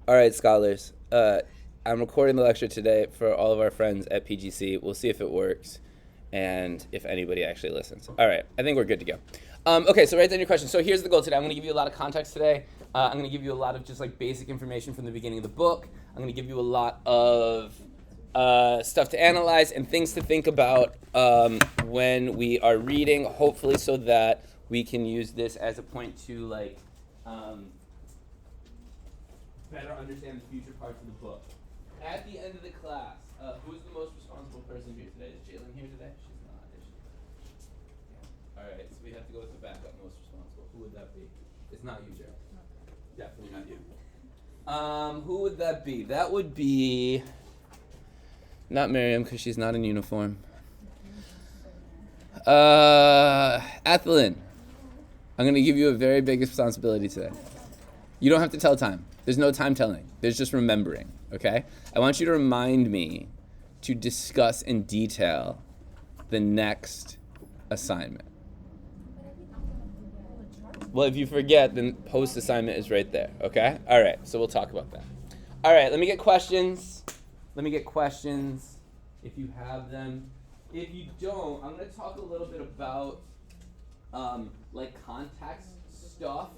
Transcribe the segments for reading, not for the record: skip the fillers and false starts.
All right, scholars. I'm recording the lecture today for all of our friends at PGC. We'll see if it works and if anybody actually listens. All right, I think we're good to go. Okay, so write down your questions. So here's the goal today. I'm going to give you a lot of context today. I'm going to give you a lot of just like basic information from the beginning of the book. I'm going to give you a lot of stuff to analyze and things to think about when we are reading, hopefully so that we can use this as a point to better understand the future parts of the book. At the end of the class, who's the most responsible person here today? Is Jalen here today? She's not, is she? Yeah. All right, so we have to go with the backup most responsible. Who would that be? It's not you, Gerald. Definitely not you. Who would that be? That would be not Miriam because she's not in uniform. Athelin, I'm going to give you a very big responsibility today. You don't have to tell time. There's no time telling. There's just remembering, okay? I want you to remind me to discuss in detail the next assignment. Well, if you forget, then post assignment is right there, okay? All right, so we'll talk about that. All right, let me get questions. If you have them. If you don't, I'm going to talk a little bit about context stuff.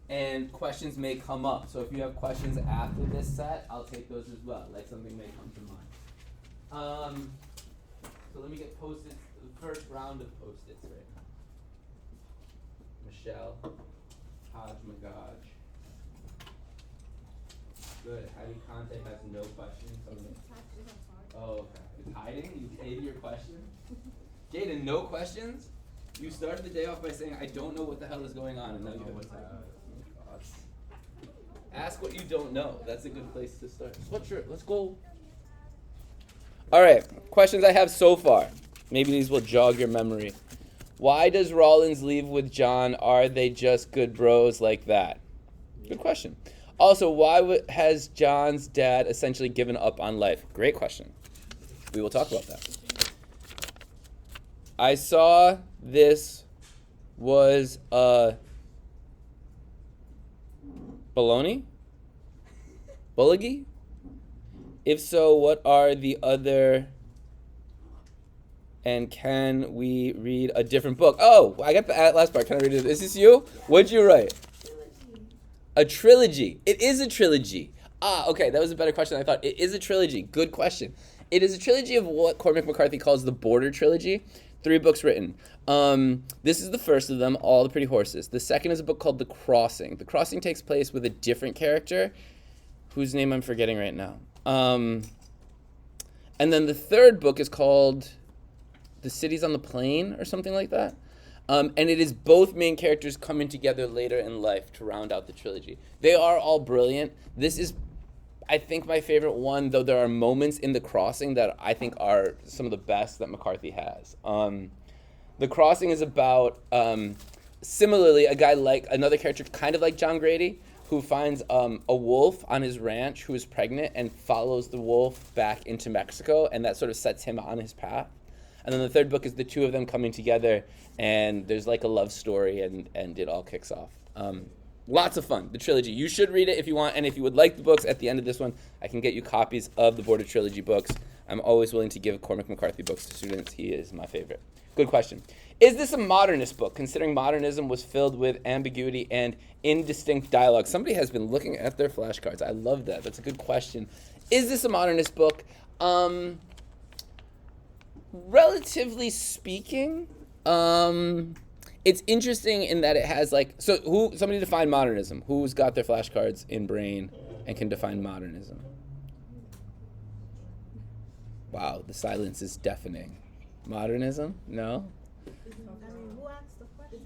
And questions may come up. So if you have questions after this set, I'll take those as well. Like something may come to mind. So let me get Post-its, the first round of Post-its right now. Michelle, Haj Magaj. Good. Hattie Conte has no questions. Oh, okay. It's hiding? You hated your question? Jaden, no questions? You started the day off by saying, I don't know what the hell is going on, and now you have what's happening. Ask what you don't know. That's a good place to start. Sweatshirt, let's go. All right, questions I have so far. Maybe these will jog your memory. Why does Rollins leave with John? Are they just good bros like that? Good question. Also, why has John's dad essentially given up on life? Great question. We will talk about that. I saw this was a baloney? Bullogy? If so, what are the other? And can we read a different book? Oh, I got the last part. Can I read it? Is this you? What'd you write? Trilogy. A trilogy. It is a trilogy. Okay, that was a better question than I thought. It is a trilogy. Good question. It is a trilogy of what Cormac McCarthy calls the Border Trilogy. 3 books written. This is the first of them, All the Pretty Horses. The second is a book called The Crossing. The Crossing takes place with a different character, whose name I'm forgetting right now. And then the third book is called The Cities on the Plain, or something like that. And it is both main characters coming together later in life to round out the trilogy. They are all brilliant. This is, I think, my favorite one, though there are moments in The Crossing that I think are some of the best that McCarthy has. The Crossing is about, similarly, a guy like, another character kind of like John Grady, who finds a wolf on his ranch who is pregnant and follows the wolf back into Mexico, and that sort of sets him on his path. And then the third book is the two of them coming together, and there's like a love story, and it all kicks off. Lots of fun, the trilogy. You should read it if you want, and if you would like the books, at the end of this one, I can get you copies of the Border Trilogy books. I'm always willing to give Cormac McCarthy books to students. He is my favorite. Good question. Is this a modernist book, considering modernism was filled with ambiguity and indistinct dialogue? Somebody has been looking at their flashcards. I love that. That's a good question. Is this a modernist book? Relatively speaking, it's interesting in that it has somebody define modernism. Who's got their flashcards in brain and can define modernism? Wow, the silence is deafening. Modernism? No? Who asked the question?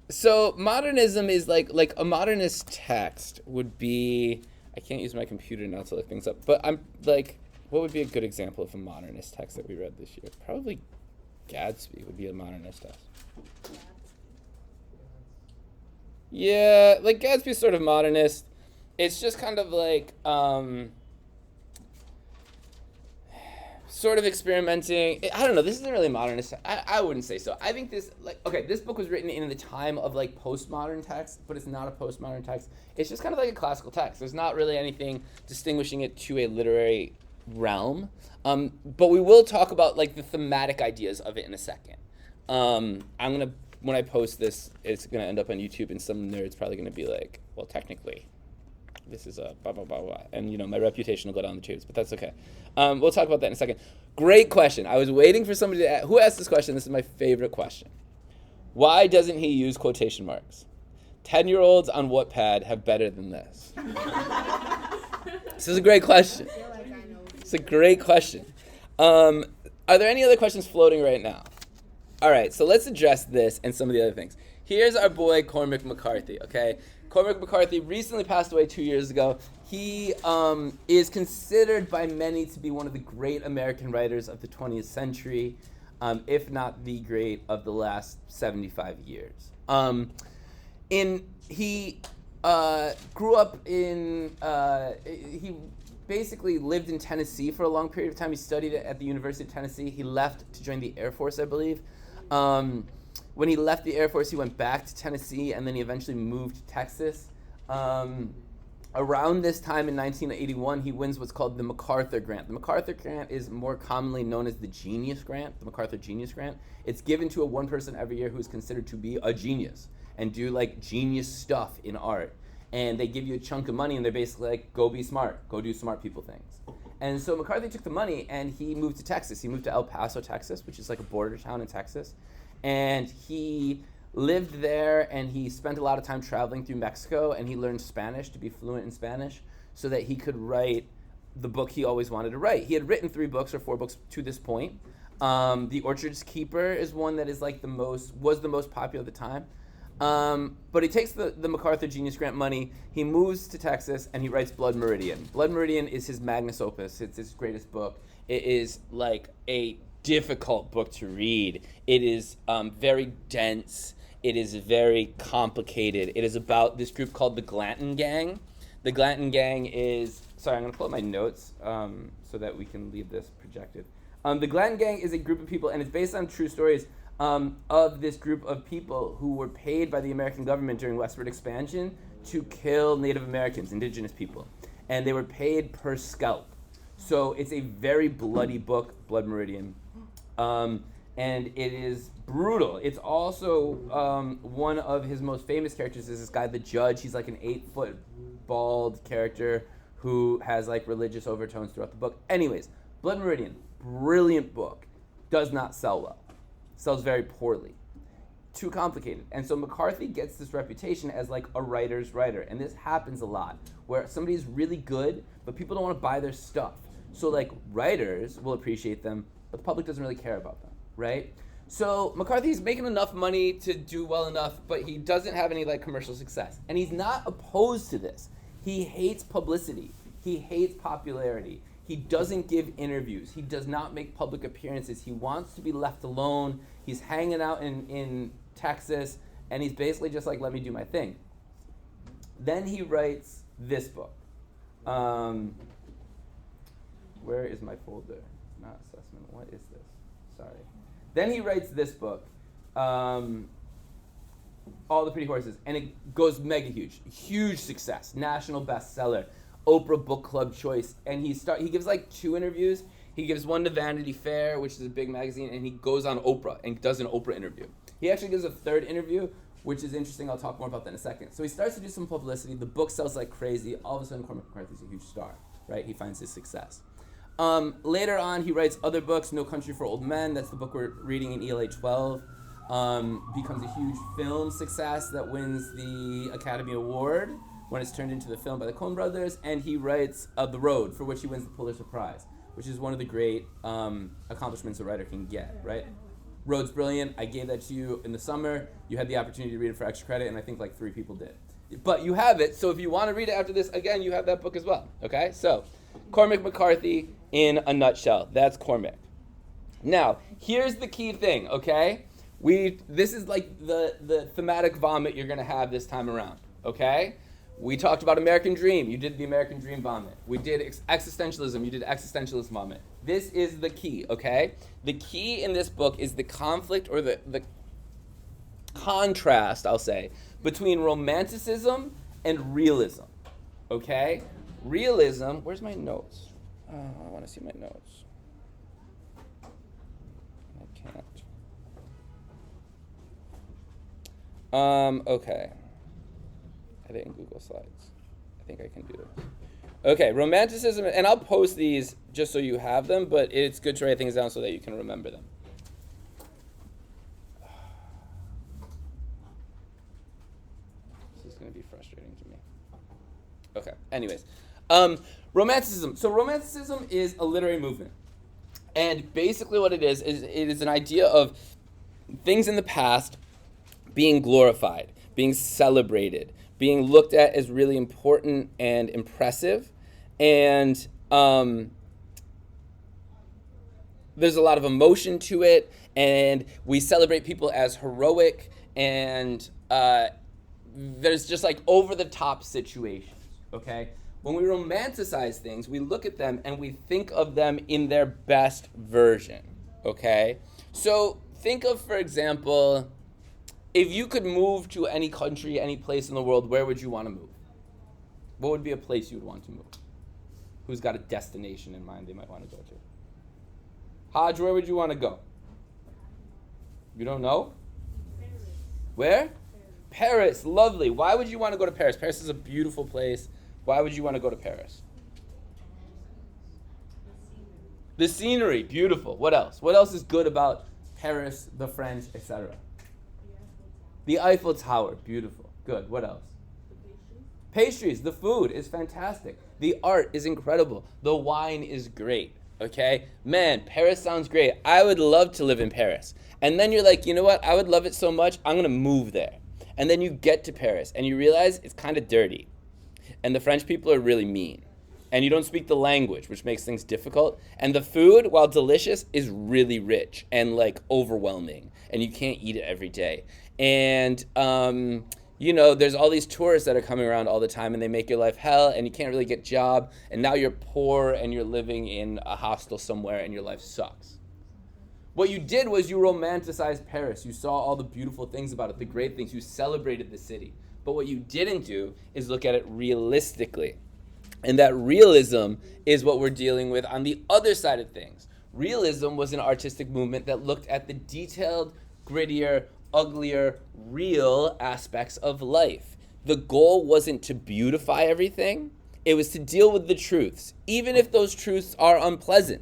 So modernism is like a modernist text would be, I can't use my computer now to look things up, but I'm like, what would be a good example of a modernist text that we read this year? Probably Gadsby would be a modernist text. Yeah, like Gadsby's sort of modernist. It's just kind of like sort of experimenting. I don't know. This isn't really modernist. I wouldn't say so. I think this, this book was written in the time of postmodern text, but it's not a postmodern text. It's just kind of like a classical text. There's not really anything distinguishing it to a literary realm. But we will talk about the thematic ideas of it in a second. When I post this, it's gonna end up on YouTube, and some nerd's probably gonna be like, well, technically, this is a blah, blah, blah, blah. And, my reputation will go down the tubes, but that's okay. We'll talk about that in a second. Great question. I was waiting for somebody to ask. Who asked this question? This is my favorite question. Why doesn't he use quotation marks? 10-year-olds on Wattpad have better than this. This is a great question. It's a great question. Are there any other questions floating right now? All right, so let's address this and some of the other things. Here's our boy Cormac McCarthy, okay? Cormac McCarthy recently passed away 2 years ago. He is considered by many to be one of the great American writers of the 20th century, if not the great of the last 75 years. He grew up he basically lived in Tennessee for a long period of time. He studied at the University of Tennessee. He left to join the Air Force, I believe. When he left the Air Force, he went back to Tennessee, and then he eventually moved to Texas. Around this time in 1981, he wins what's called the MacArthur Grant. The MacArthur Grant is more commonly known as the Genius Grant, the MacArthur Genius Grant. It's given to one person every year who is considered to be a genius and do genius stuff in art. And they give you a chunk of money, and they're basically go be smart, go do smart people things. And so McCarthy took the money, and he moved to Texas. He moved to El Paso, Texas, which is a border town in Texas. And he lived there, and he spent a lot of time traveling through Mexico, and he learned Spanish to be fluent in Spanish so that he could write the book he always wanted to write. He had written 3 books or 4 books to this point. The Orchard's Keeper is one that is was the most popular at the time. But he takes the MacArthur Genius Grant money, he moves to Texas, and he writes Blood Meridian. Blood Meridian is his magnus opus. It's his greatest book. It is a difficult book to read. It is very dense. It is very complicated. It is about this group called the Glanton Gang. The Glanton Gang is... Sorry, I'm going to pull up my notes so that we can leave this projected. The Glanton Gang is a group of people, and it's based on true stories of this group of people who were paid by the American government during westward expansion to kill Native Americans, indigenous people. And they were paid per scalp. So it's a very bloody book, Blood Meridian. And it is brutal. It's also one of his most famous characters is this guy, the Judge. He's an 8-foot bald character who has religious overtones throughout the book. Anyways, Blood Meridian, brilliant book, does not sell well. Sells very poorly. Too complicated. And so McCarthy gets this reputation as a writer's writer. And this happens a lot, where somebody's really good, but people don't want to buy their stuff. So writers will appreciate them, but the public doesn't really care about them, right? So McCarthy's making enough money to do well enough, but he doesn't have any commercial success. And he's not opposed to this. He hates publicity. He hates popularity. He doesn't give interviews. He does not make public appearances. He wants to be left alone. He's hanging out in Texas, and he's basically just let me do my thing. Then he writes this book. Where is my folder? Not assessment. What is this? Sorry. Then he writes this book, All the Pretty Horses, and it goes mega huge. Huge success. National bestseller. Oprah Book Club choice, and he gives 2 interviews. He gives one to Vanity Fair, which is a big magazine, and he goes on Oprah and does an Oprah interview. He actually gives a 3rd interview, which is interesting. I'll talk more about that in a second. So he starts to do some publicity. The book sells like crazy. All of a sudden, Cormac McCarthy's a huge star, right? He finds his success. Later on, he writes other books. No Country for Old Men, that's the book we're reading in ELA 12. Becomes a huge film success that wins the Academy Award when it's turned into the film by the Coen brothers, and he writes The Road, for which he wins the Pulitzer Prize, which is one of the great accomplishments a writer can get, right? Road's brilliant. I gave that to you in the summer. You had the opportunity to read it for extra credit, and I think 3 people did. But you have it, so if you want to read it after this, again, you have that book as well, okay? So, Cormac McCarthy in a nutshell. That's Cormac. Now, here's the key thing, okay? This is the thematic vomit you're going to have this time around, okay? We talked about American Dream. You did the American Dream vomit. We did existentialism. You did existentialist vomit. This is the key, okay? The key in this book is the conflict or the contrast, I'll say, between romanticism and realism, okay? Realism, where's my notes? I want to see my notes. I can't. Okay. I didn't Google Slides. I think I can do this. Okay, romanticism, and I'll post these just so you have them, but it's good to write things down so that you can remember them. This is going to be frustrating to me. Okay, anyways. Romanticism. So romanticism is a literary movement. And basically what it is it is an idea of things in the past being glorified, being celebrated, being looked at as really important and impressive. And there's a lot of emotion to it, and we celebrate people as heroic, and there's just like over-the-top situations, okay? When we romanticize things, we look at them and we think of them in their best version, okay? So think of, for example, if you could move to any country, any place in the world, where would you want to move? What would be a place you would want to move? Who's got a destination in mind they might want to go to? Haj, where would you want to go? You don't know? Paris. Where? Paris, lovely. Why would you want to go to Paris? Paris is a beautiful place. Why would you want to go to Paris? The scenery, beautiful. What else? What else is good about Paris, the French, etc.? The Eiffel Tower, beautiful. Good. What else? Pastries, the food is fantastic. The art is incredible. The wine is great. Okay? Man, Paris sounds great. I would love to live in Paris. And then you're like, you know what? I would love it so much, I'm going to move there. And then you get to Paris and you realize it's kind of dirty. And the French people are really mean. And you don't speak the language, which makes things difficult. And the food, while delicious, is really rich and like overwhelming. And you can't eat it every day. And, there's all these tourists that are coming around all the time and they make your life hell and you can't really get a job. And now you're poor and you're living in a hostel somewhere and your life sucks. What you did was you romanticized Paris. You saw all the beautiful things about it, the great things. You celebrated the city. But what you didn't do is look at it realistically. And that realism is what we're dealing with on the other side of things. Realism was an artistic movement that looked at the detailed, grittier, uglier, real aspects of life. The goal wasn't to beautify everything. It was to deal with the truths, even if those truths are unpleasant.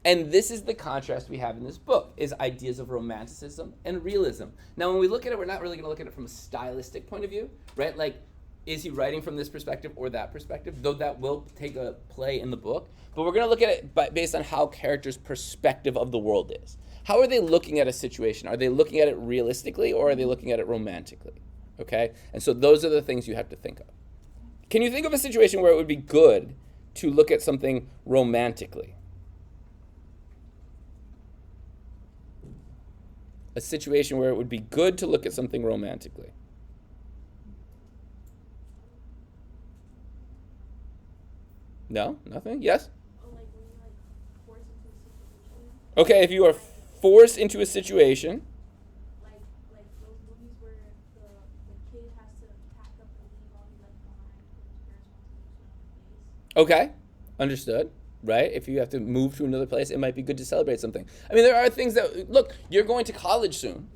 And this is the contrast we have in this book, is ideas of romanticism and realism. Now, when we look at it, we're not really going to look at it from a stylistic point of view, right? Like, is he writing from this perspective or that perspective? Though that will take a play in the book. But we're going to look at it based on how characters' perspective of the world is. How are they looking at a situation? Are they looking at it realistically or are they looking at it romantically? Okay? And so those are the things you have to think of. Can you think of a situation where it would be good to look at something romantically? A situation where it would be good to look at something romantically. No? Nothing? Yes? Or like when you're like forced into a situation. Okay, if you are forced into a situation. Like those movies where the kid has to pack up and leave all he left behind because his parents want to do something. Okay, understood. Right? If you have to move to another place, it might be good to celebrate something. I mean, there are things that, look, you're going to college soon.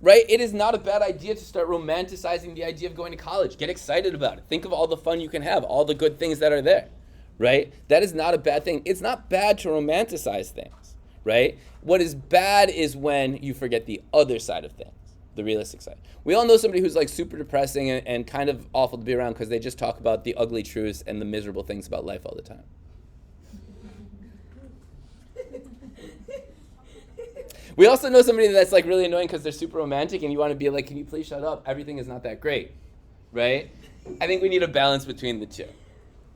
Right? It is not a bad idea to start romanticizing the idea of going to college. Get excited about it. Think of all the fun you can have, all the good things that are there. Right? That is not a bad thing. It's not bad to romanticize things. Right? What is bad is when you forget the other side of things, the realistic side. We all know somebody who's like super depressing and kind of awful to be around because they just talk about the ugly truths and the miserable things about life all the time. We also know somebody that's like really annoying because they're super romantic and you want to be like, can you please shut up? Everything is not that great, right? I think we need a balance between the two.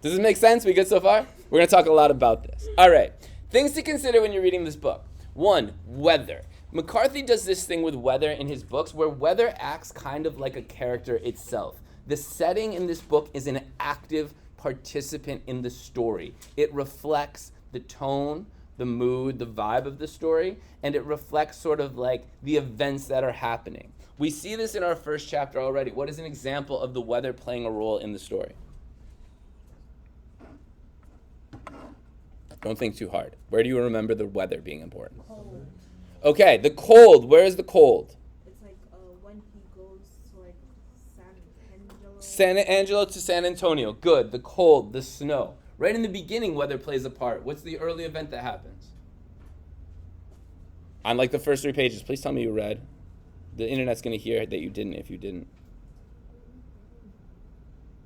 Does this make sense? We good so far? We're going to talk a lot about this. All right. Things to consider when you're reading this book. 1, weather. McCarthy does this thing with weather in his books where weather acts kind of like a character itself. The setting in this book is an active participant in the story. It reflects the tone, the mood, the vibe of the story, and it reflects sort of like the events that are happening. We see this in our first chapter already. What is an example of the weather playing a role in the story? Don't think too hard. Where do you remember the weather being important? Cold. Okay, the cold. Where is the cold? It's like when he goes to like San Angelo. San Angelo to San Antonio. Good. The cold, the snow. Right in the beginning, weather plays a part. What's the early event that happens? On like the first 3 pages. Please tell me you read. The internet's going to hear that you didn't if you didn't.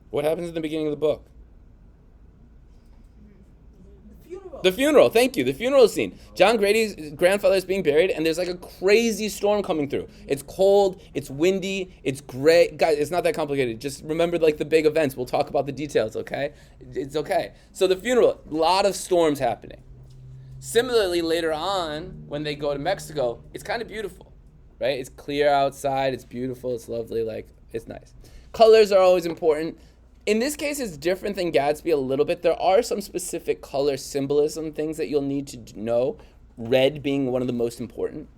What happens in the beginning of the book? The funeral, thank you. The funeral scene. John Grady's grandfather is being buried, and there's like a crazy storm coming through. It's cold, it's windy, it's gray. Guys, it's not that complicated. Just remember like the big events. We'll talk about the details, okay? It's okay. So the funeral, a lot of storms happening. Similarly, later on, when they go to Mexico, it's kind of beautiful, right? It's clear outside, it's beautiful, it's lovely, like, it's nice. Colors are always important. In this case, it's different than Gatsby a little bit. There are some specific color symbolism things that you'll need to know, red being one of the most important.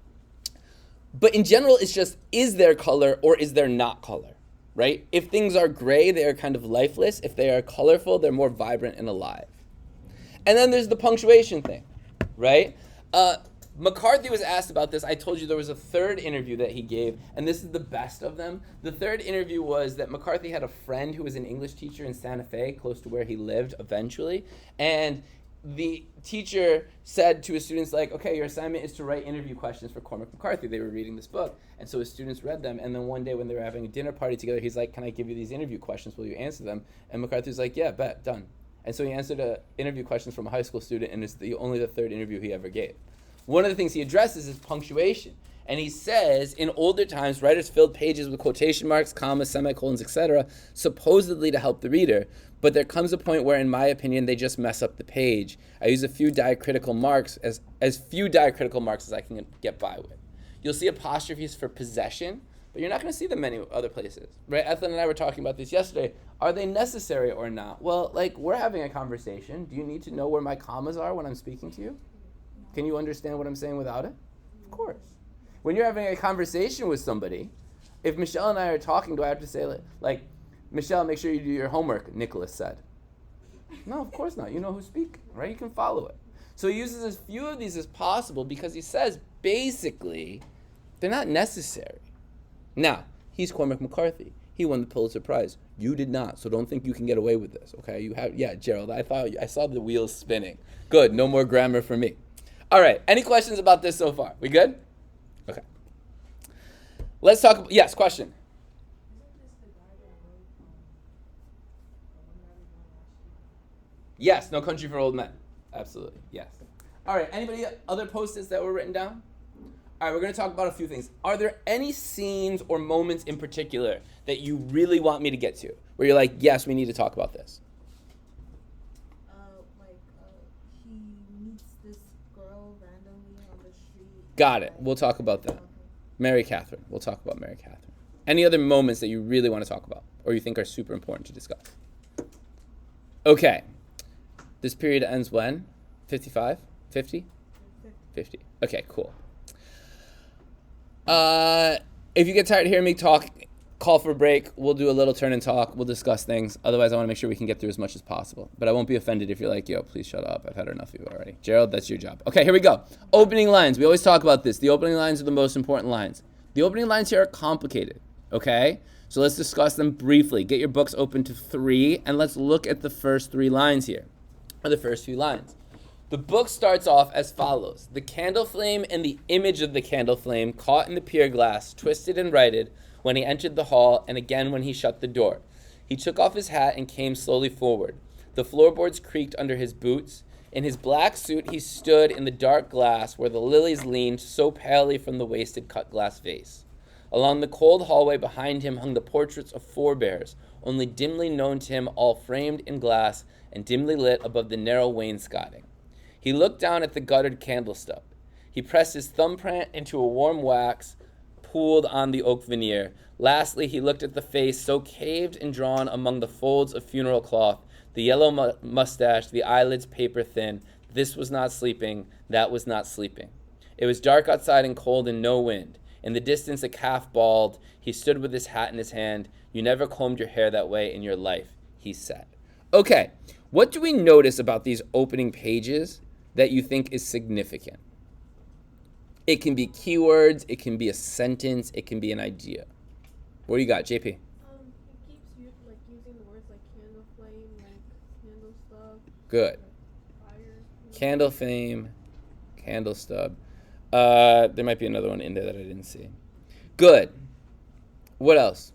But in general, it's just, is there color or is there not color, right? If things are gray, they are kind of lifeless. If they are colorful, they're more vibrant and alive. And then there's the punctuation thing, right? McCarthy was asked about this. I told you there was a third interview that he gave, and this is the best of them. The third interview was that McCarthy had a friend who was an English teacher in Santa Fe, close to where he lived eventually, and the teacher said to his students, like, okay, your assignment is to write interview questions for Cormac McCarthy. They were reading this book, and so his students read them, and then one day when they were having a dinner party together, he's like, can I give you these interview questions? Will you answer them? And McCarthy's like, yeah, bet, done. And so he answered interview questions from a high school student, and it's only the third interview he ever gave. One of the things he addresses is punctuation. And he says, in older times, writers filled pages with quotation marks, commas, semicolons, etc., supposedly to help the reader. But there comes a point where, in my opinion, they just mess up the page. I use a few diacritical marks, as few diacritical marks as I can get by with. You'll see apostrophes for possession, but you're not going to see them many other places. Right? Ethlyn and I were talking about this yesterday. Are they necessary or not? Well, like, we're having a conversation. Do you need to know where my commas are when I'm speaking to you? Can you understand what I'm saying without it? Of course. When you're having a conversation with somebody, if Michelle and I are talking, do I have to say, like, Michelle, make sure you do your homework, Nicholas said. No, of course not. You know who's speaking, right? You can follow it. So he uses as few of these as possible because he says, basically, they're not necessary. Now, he's Cormac McCarthy. He won the Pulitzer Prize. You did not, so don't think you can get away with this, okay? You have, yeah, Gerald, I saw the wheels spinning. Good, no more grammar for me. All right, any questions about this so far? We good? Okay. Let's talk, yes, question. Yes, No Country for Old Men. Absolutely, yes. All right, anybody other post-its that were written down? All right, we're going to talk about a few things. Are there any scenes or moments in particular that you really want me to get to, where you're like, yes, we need to talk about this? He meets this girl randomly on the street. Got it. We'll talk about that. Mary Catherine. We'll talk about Mary Catherine. Any other moments that you really want to talk about or you think are super important to discuss? Okay. This period ends when? 55? 50? 50. Okay, cool. If you get tired of hearing me talk, call for a break. We'll do a little turn and talk. We'll discuss things. Otherwise, I want to make sure we can get through as much as possible. But I won't be offended if you're like, yo, please shut up. I've had enough of you already. Gerald, that's your job. Okay, here we go. Opening lines. We always talk about this. The opening lines are the most important lines. The opening lines here are complicated, okay? So let's discuss them briefly. Get your books open to 3, and let's look at the first 3 lines here, or the first few lines. The book starts off as follows. The candle flame and the image of the candle flame caught in the pier glass, twisted and righted when he entered the hall, and again when he shut the door. He took off his hat and came slowly forward. The floorboards creaked under his boots. In his black suit, he stood in the dark glass where the lilies leaned so palely from the wasted cut-glass vase. Along the cold hallway behind him hung the portraits of forebears, only dimly known to him, all framed in glass and dimly lit above the narrow wainscoting. He looked down at the guttered candle stub. He pressed his thumbprint into a warm wax pooled on the oak veneer. Lastly, he looked at the face so caved and drawn among the folds of funeral cloth, the yellow mustache, the eyelids paper thin, This was not sleeping. That was not sleeping. It was dark outside and cold and no wind. In the distance, a calf bawled. He stood with his hat in his hand. You never combed your hair that way in your life, he said. Okay, what do we notice about these opening pages that you think is significant? It can be keywords. It can be a sentence. It can be an idea. What do you got, JP? He keeps using the words like candle flame, like candle stub, Good. fire. Candle fame, candle stub. There might be another one in there that I didn't see. Good. What else?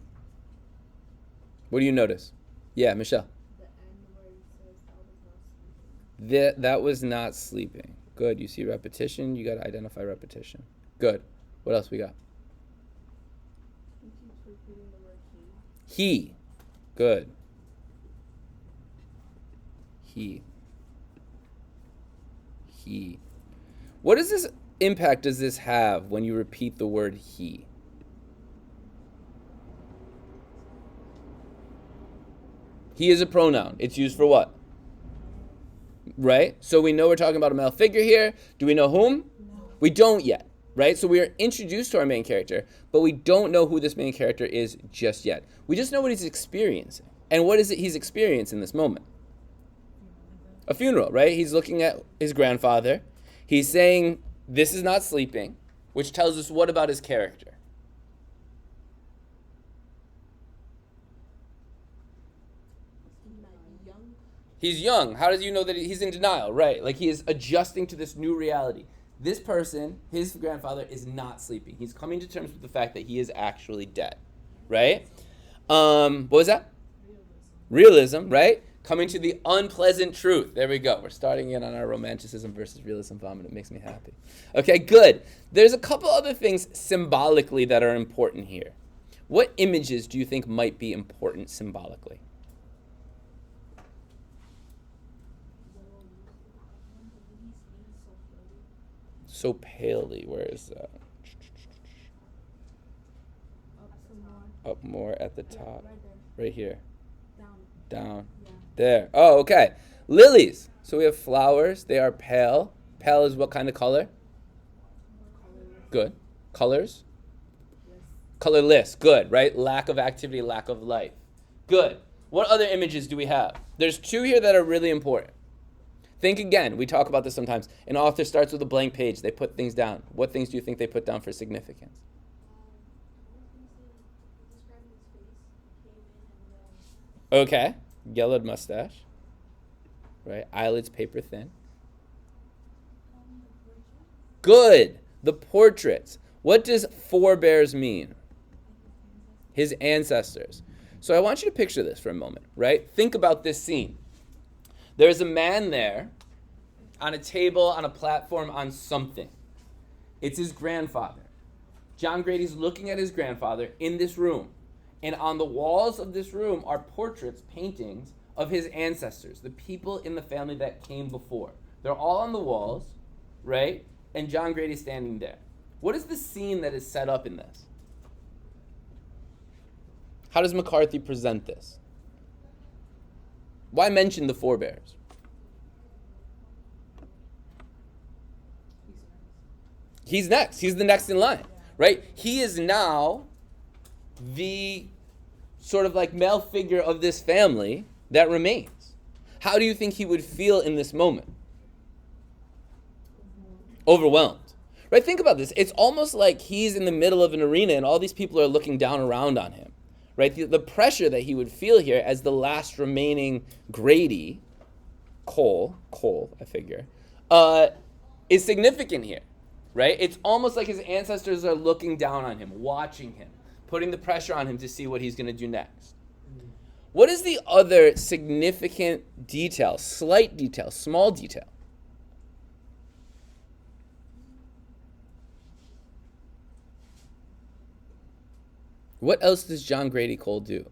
What do you notice? Yeah, Michelle. The end where he says that was not sleeping. That was not sleeping. Good. You see repetition. You got to identify repetition. Good. What else we got? He keeps repeating the word he. He. Good. He. What does this impact does this have when you repeat the word he? He is a pronoun. It's used for what? Right? So we know we're talking about a male figure here. Do we know whom? No. We don't yet, right? So we are introduced to our main character, but we don't know who this main character is just yet. We just know what he's experiencing. And what is it he's experiencing in this moment? A funeral, right? He's looking at his grandfather. He's saying, this is not sleeping, which tells us what about his character? He's young. How does you know that he's in denial? Right. Like he is adjusting to this new reality. This person, his grandfather, is not sleeping. He's coming to terms with the fact that he is actually dead. Right? What was that? Realism, right? Coming to the unpleasant truth. There we go. We're starting in on our romanticism versus realism vomit. It makes me happy. Okay, good. There's a couple other things symbolically that are important here. What images do you think might be important symbolically? So palely, where is that? Up more at the top. Right here. Down. There. Oh, okay. Lilies. So we have flowers. They are pale. Pale is what kind of color? Good. Colors? Colorless. Good, right? Lack of activity, lack of life. Good. What other images do we have? There's two here that are really important. Think again. We talk about this sometimes. An author starts with a blank page. They put things down. What things do you think they put down for significance? Okay. Yellowed mustache. Right. Eyelids paper thin. Good. The portraits. What does forebears mean? His ancestors. So I want you to picture this for a moment, right? Think about this scene. There's a man there on a table, on a platform, on something. It's his grandfather. John Grady's looking at his grandfather in this room. And on the walls of this room are portraits, paintings of his ancestors, the people in the family that came before. They're all on the walls, right? And John Grady's standing there. What is the scene that is set up in this? How does McCarthy present this? Why mention the forebears? He's next. He's the next in line, right? He is now the sort of like male figure of this family that remains. How do you think he would feel in this moment? Overwhelmed. Right? Think about this. It's almost like he's in the middle of an arena and all these people are looking down around on him. Right? The pressure that he would feel here as the last remaining Grady, Cole, I figure, is significant here. Right? It's almost like his ancestors are looking down on him, watching him, putting the pressure on him to see what he's going to do next. What is the other significant detail, slight detail, small detail? What else does John Grady Cole do?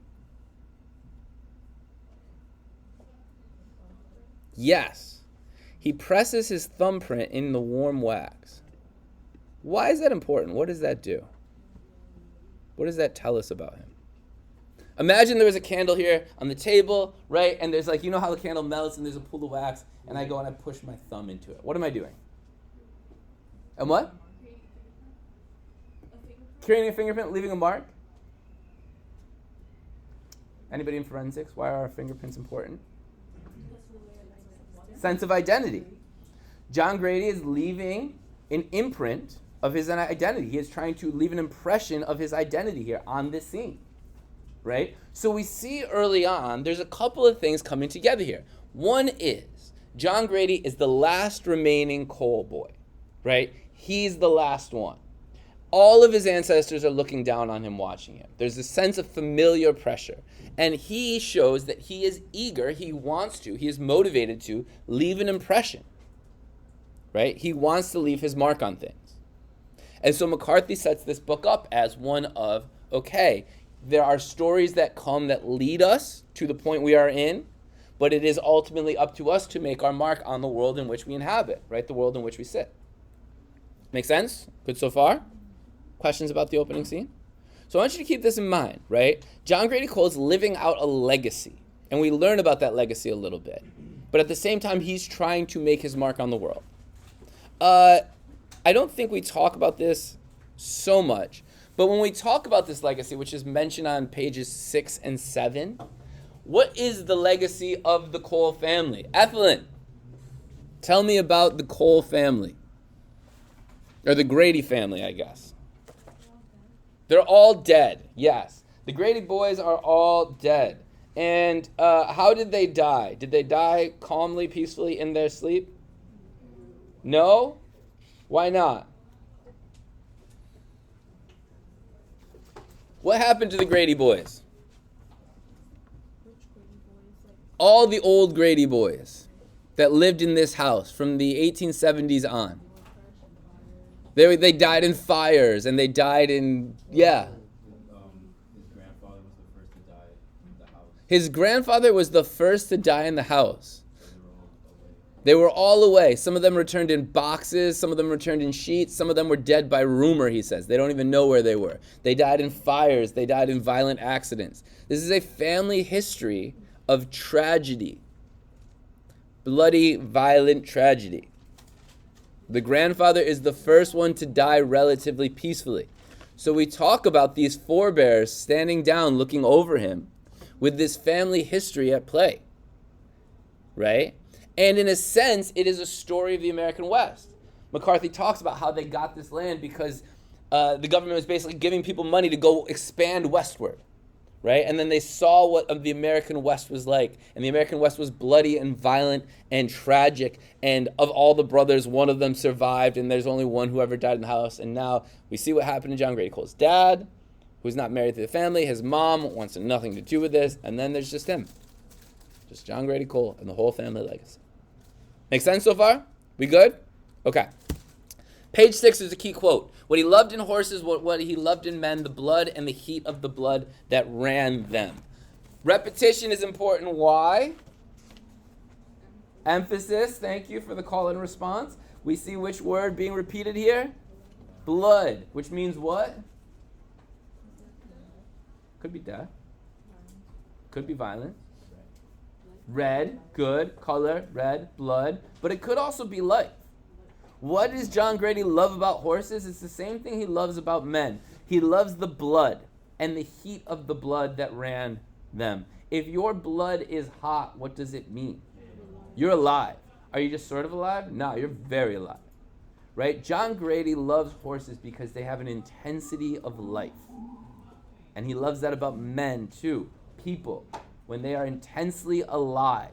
Yes. He presses his thumbprint in the warm wax. Why is that important? What does that do? What does that tell us about him? Imagine there was a candle here on the table, right? And there's like, you know how the candle melts and there's a pool of wax, and I go and I push my thumb into it. What am I doing? And what? Creating a fingerprint, leaving a mark? Anybody in forensics? Why are our fingerprints important? Sense of identity. John Grady is leaving an imprint of his identity. He is trying to leave an impression of his identity here on this scene, right? So we see early on, there's a couple of things coming together here. One is, John Grady is the last remaining Cole boy, right? He's the last one. All of his ancestors are looking down on him, watching him. There's a sense of familiar pressure. And he shows that he is eager, he wants to, he is motivated to leave an impression, right? He wants to leave his mark on things. And so McCarthy sets this book up as one of, okay, there are stories that come that lead us to the point we are in, but it is ultimately up to us to make our mark on the world in which we inhabit, right? The world in which we sit. Make sense? Good so far? Questions about the opening scene? So I want you to keep this in mind, right? John Grady Cole is living out a legacy, and we learn about that legacy a little bit. But at the same time, he's trying to make his mark on the world. I don't think we talk about this so much, but when we talk about this legacy, which is mentioned on pages 6 and 7, what is the legacy of the Cole family? Ethelyn, tell me about the Cole family. Or the Grady family, I guess. They're all dead, yes. The Grady boys are all dead. And how did they die? Did they die calmly, peacefully in their sleep? No? Why not? What happened to the Grady boys? All the old Grady boys that lived in this house from the 1870s on. They died in fires, and they died in, yeah. His grandfather was the first to die in the house. They were all away. Some of them returned in boxes. Some of them returned in sheets. Some of them were dead by rumor, he says. They don't even know where they were. They died in fires. They died in violent accidents. This is a family history of tragedy. Bloody, violent tragedy. The grandfather is the first one to die relatively peacefully. So we talk about these forebears standing down, looking over him, with this family history at play, right? And in a sense, it is a story of the American West. McCarthy talks about how they got this land because the government was basically giving people money to go expand westward, right? And then they saw what the American West was like. And the American West was bloody and violent and tragic. And of all the brothers, one of them survived, and there's only one who ever died in the house. And now we see what happened to John Grady Cole's dad, who's not married to the family. His mom wants nothing to do with this. And then there's just him. Just John Grady Cole and the whole family legacy. Make sense so far? We good? Okay. Page 6 is a key quote. What he loved in horses, what he loved in men, the blood and the heat of the blood that ran them. Repetition is important. Why? Emphasis. Thank you for the call and response. We see which word being repeated here? Blood, which means what? Could be death. Could be violence. Red, good, color, red, blood. But it could also be life. What does John Grady love about horses? It's the same thing he loves about men. He loves the blood and the heat of the blood that ran them. If your blood is hot, what does it mean? You're alive. Are you just sort of alive? No, you're very alive. Right? John Grady loves horses because they have an intensity of life. And he loves that about men too. People. When they are intensely alive,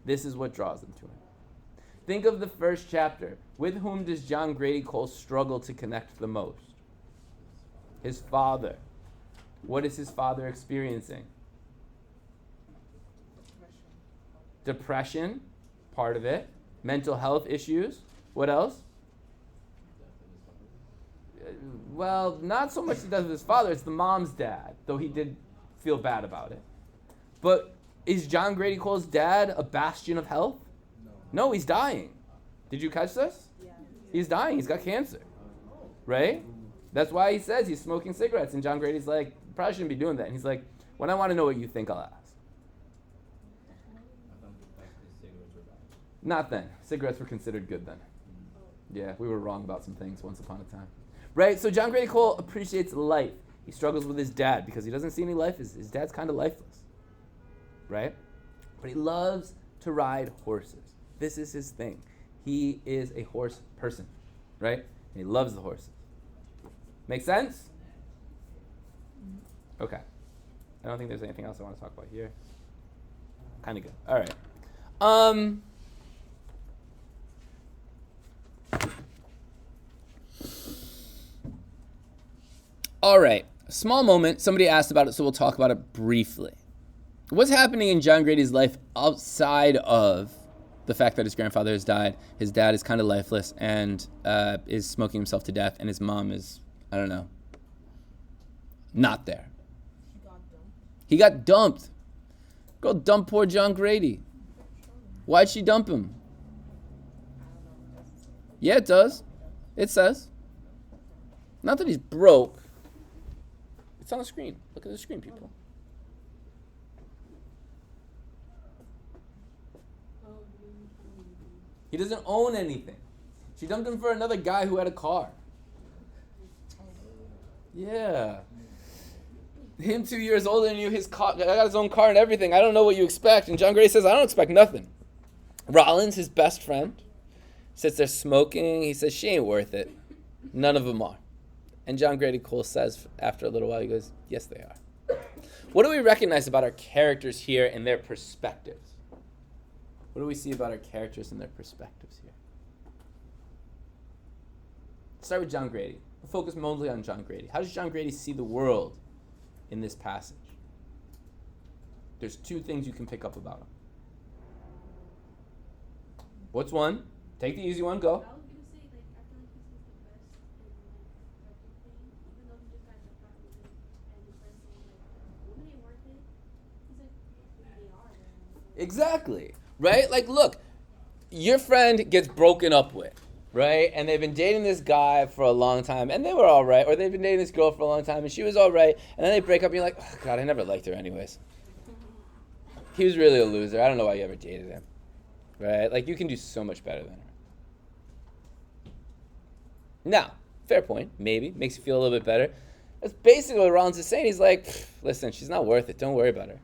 this is what draws them to him. Think of the first chapter. With whom does John Grady Cole struggle to connect the most? His father. What is his father experiencing? Depression, part of it. Mental health issues. What else? Well, not so much the death of his father. It's the mom's dad, though he did feel bad about it. But is John Grady Cole's dad a bastion of health? No, he's dying. Did you catch this? Yeah. He's dying. He's got cancer. Right? That's why he says he's smoking cigarettes. And John Grady's like, probably shouldn't be doing that. And he's like, When I want to know what you think, I'll ask. Not then. Cigarettes were considered good then. Yeah, we were wrong about some things once upon a time. Right? So John Grady Cole appreciates life. He struggles with his dad because he doesn't see any life. His dad's kind of lifeless. Right? But he loves to ride horses. This is his thing. He is a horse person. Right? And he loves the horses. Make sense? Okay. I don't think there's anything else I want to talk about here. Kind of good. All right. All right. A small moment. Somebody asked about it, so we'll talk about it briefly. What's happening in John Grady's life outside of the fact that his grandfather has died? His dad is kind of lifeless and is smoking himself to death, and his mom is, I don't know, not there. He got dumped. Girl, dump poor John Grady. Why'd she dump him? Yeah, it does. It says. Not that he's broke. It's on the screen. Look at the screen, people. He doesn't own anything. She dumped him for another guy who had a car. Yeah. Him 2 years older than you, his car, got his own car and everything. I don't know what you expect. And John Grady says, I don't expect nothing. Rollins, his best friend, sits there smoking. He says, she ain't worth it. None of them are. And John Grady Cole says, after a little while, he goes, yes, they are. What do we recognize about our characters here and their perspectives? What do we see about our characters and their perspectives here? Let's start with John Grady. We'll focus mostly on John Grady. How does John Grady see the world in this passage? There's two things you can pick up about him. What's one? Take the easy one, go. I was gonna say, like, I feel like he's the best in, like, everything. Even though he just got the part with it, and his friend saying, like, women ain't worth it. He's like, maybe they are. Exactly. Right? Like, look, your friend gets broken up with, right? And they've been dating this guy for a long time, and they were all right. Or they've been dating this girl for a long time, and she was all right. And then they break up, and you're like, oh, God, I never liked her anyways. He was really a loser. I don't know why you ever dated him. Right? Like, you can do so much better than her. Now, fair point, maybe. Makes you feel a little bit better. That's basically what Rollins is saying. He's like, listen, she's not worth it. Don't worry about her.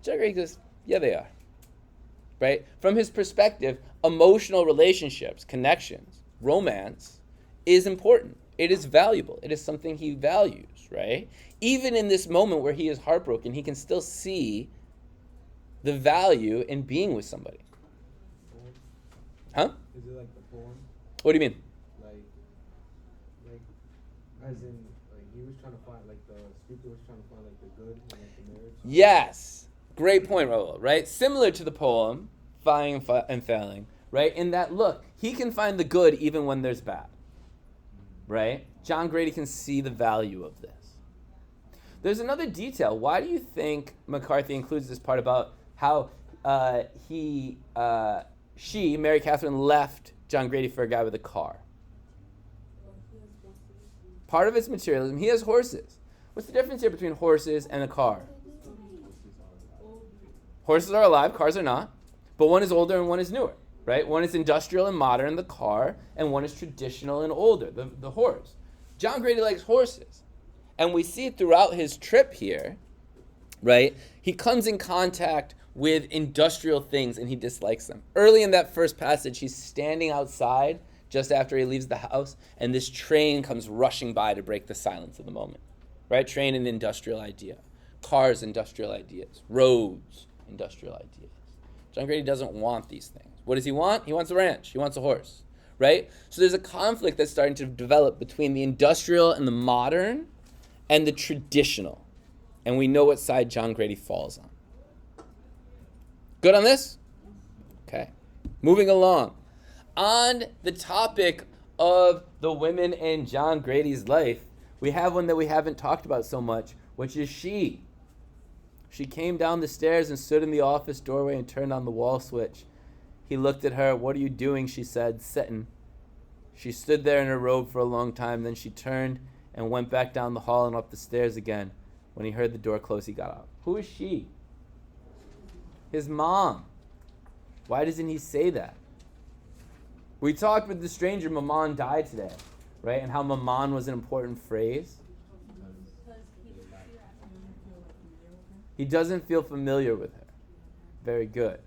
John Grady goes, yeah, they are. Right? From his perspective, emotional relationships, connections, romance is important. It is valuable. It is something he values, right? Even in this moment where he is heartbroken, he can still see the value in being with somebody. Huh? Is it like the poem? What do you mean? Like, as in, like, he was trying to find, like, the speaker was trying to find, like, the good in, like, the marriage? Yes. Great point, Raul, right? Similar to the poem, Finding and Failing, right? In that, look, he can find the good even when there's bad, right? John Grady can see the value of this. There's another detail. Why do you think McCarthy includes this part about how she, Mary Catherine, left John Grady for a guy with a car? Part of it's materialism. He has horses. What's the difference here between horses and a car? Horses are alive, cars are not. But one is older and one is newer, right? One is industrial and modern, the car, and one is traditional and older, the horse. John Grady likes horses. And we see throughout his trip here, right? He comes in contact with industrial things and he dislikes them. Early in that first passage, he's standing outside just after he leaves the house, and this train comes rushing by to break the silence of the moment, right? Train, an industrial idea. Cars, industrial ideas. Roads, industrial ideas. John Grady doesn't want these things. What does he want? He wants a ranch. He wants a horse, right? So there's a conflict that's starting to develop between the industrial and the modern and the traditional. And we know what side John Grady falls on. Good on this? Okay. Moving along. On the topic of the women in John Grady's life, we have one that we haven't talked about so much, which is she. She came down the stairs and stood in the office doorway and turned on the wall switch. He looked at her. What are you doing? She said, sitting. She stood there in her robe for a long time. Then she turned and went back down the hall and up the stairs again. When he heard the door close, he got up. Who is she? His mom. Why doesn't he say that? We talked with the stranger, Maman died today, right? And how Maman was an important phrase. He doesn't feel familiar with her. Very good,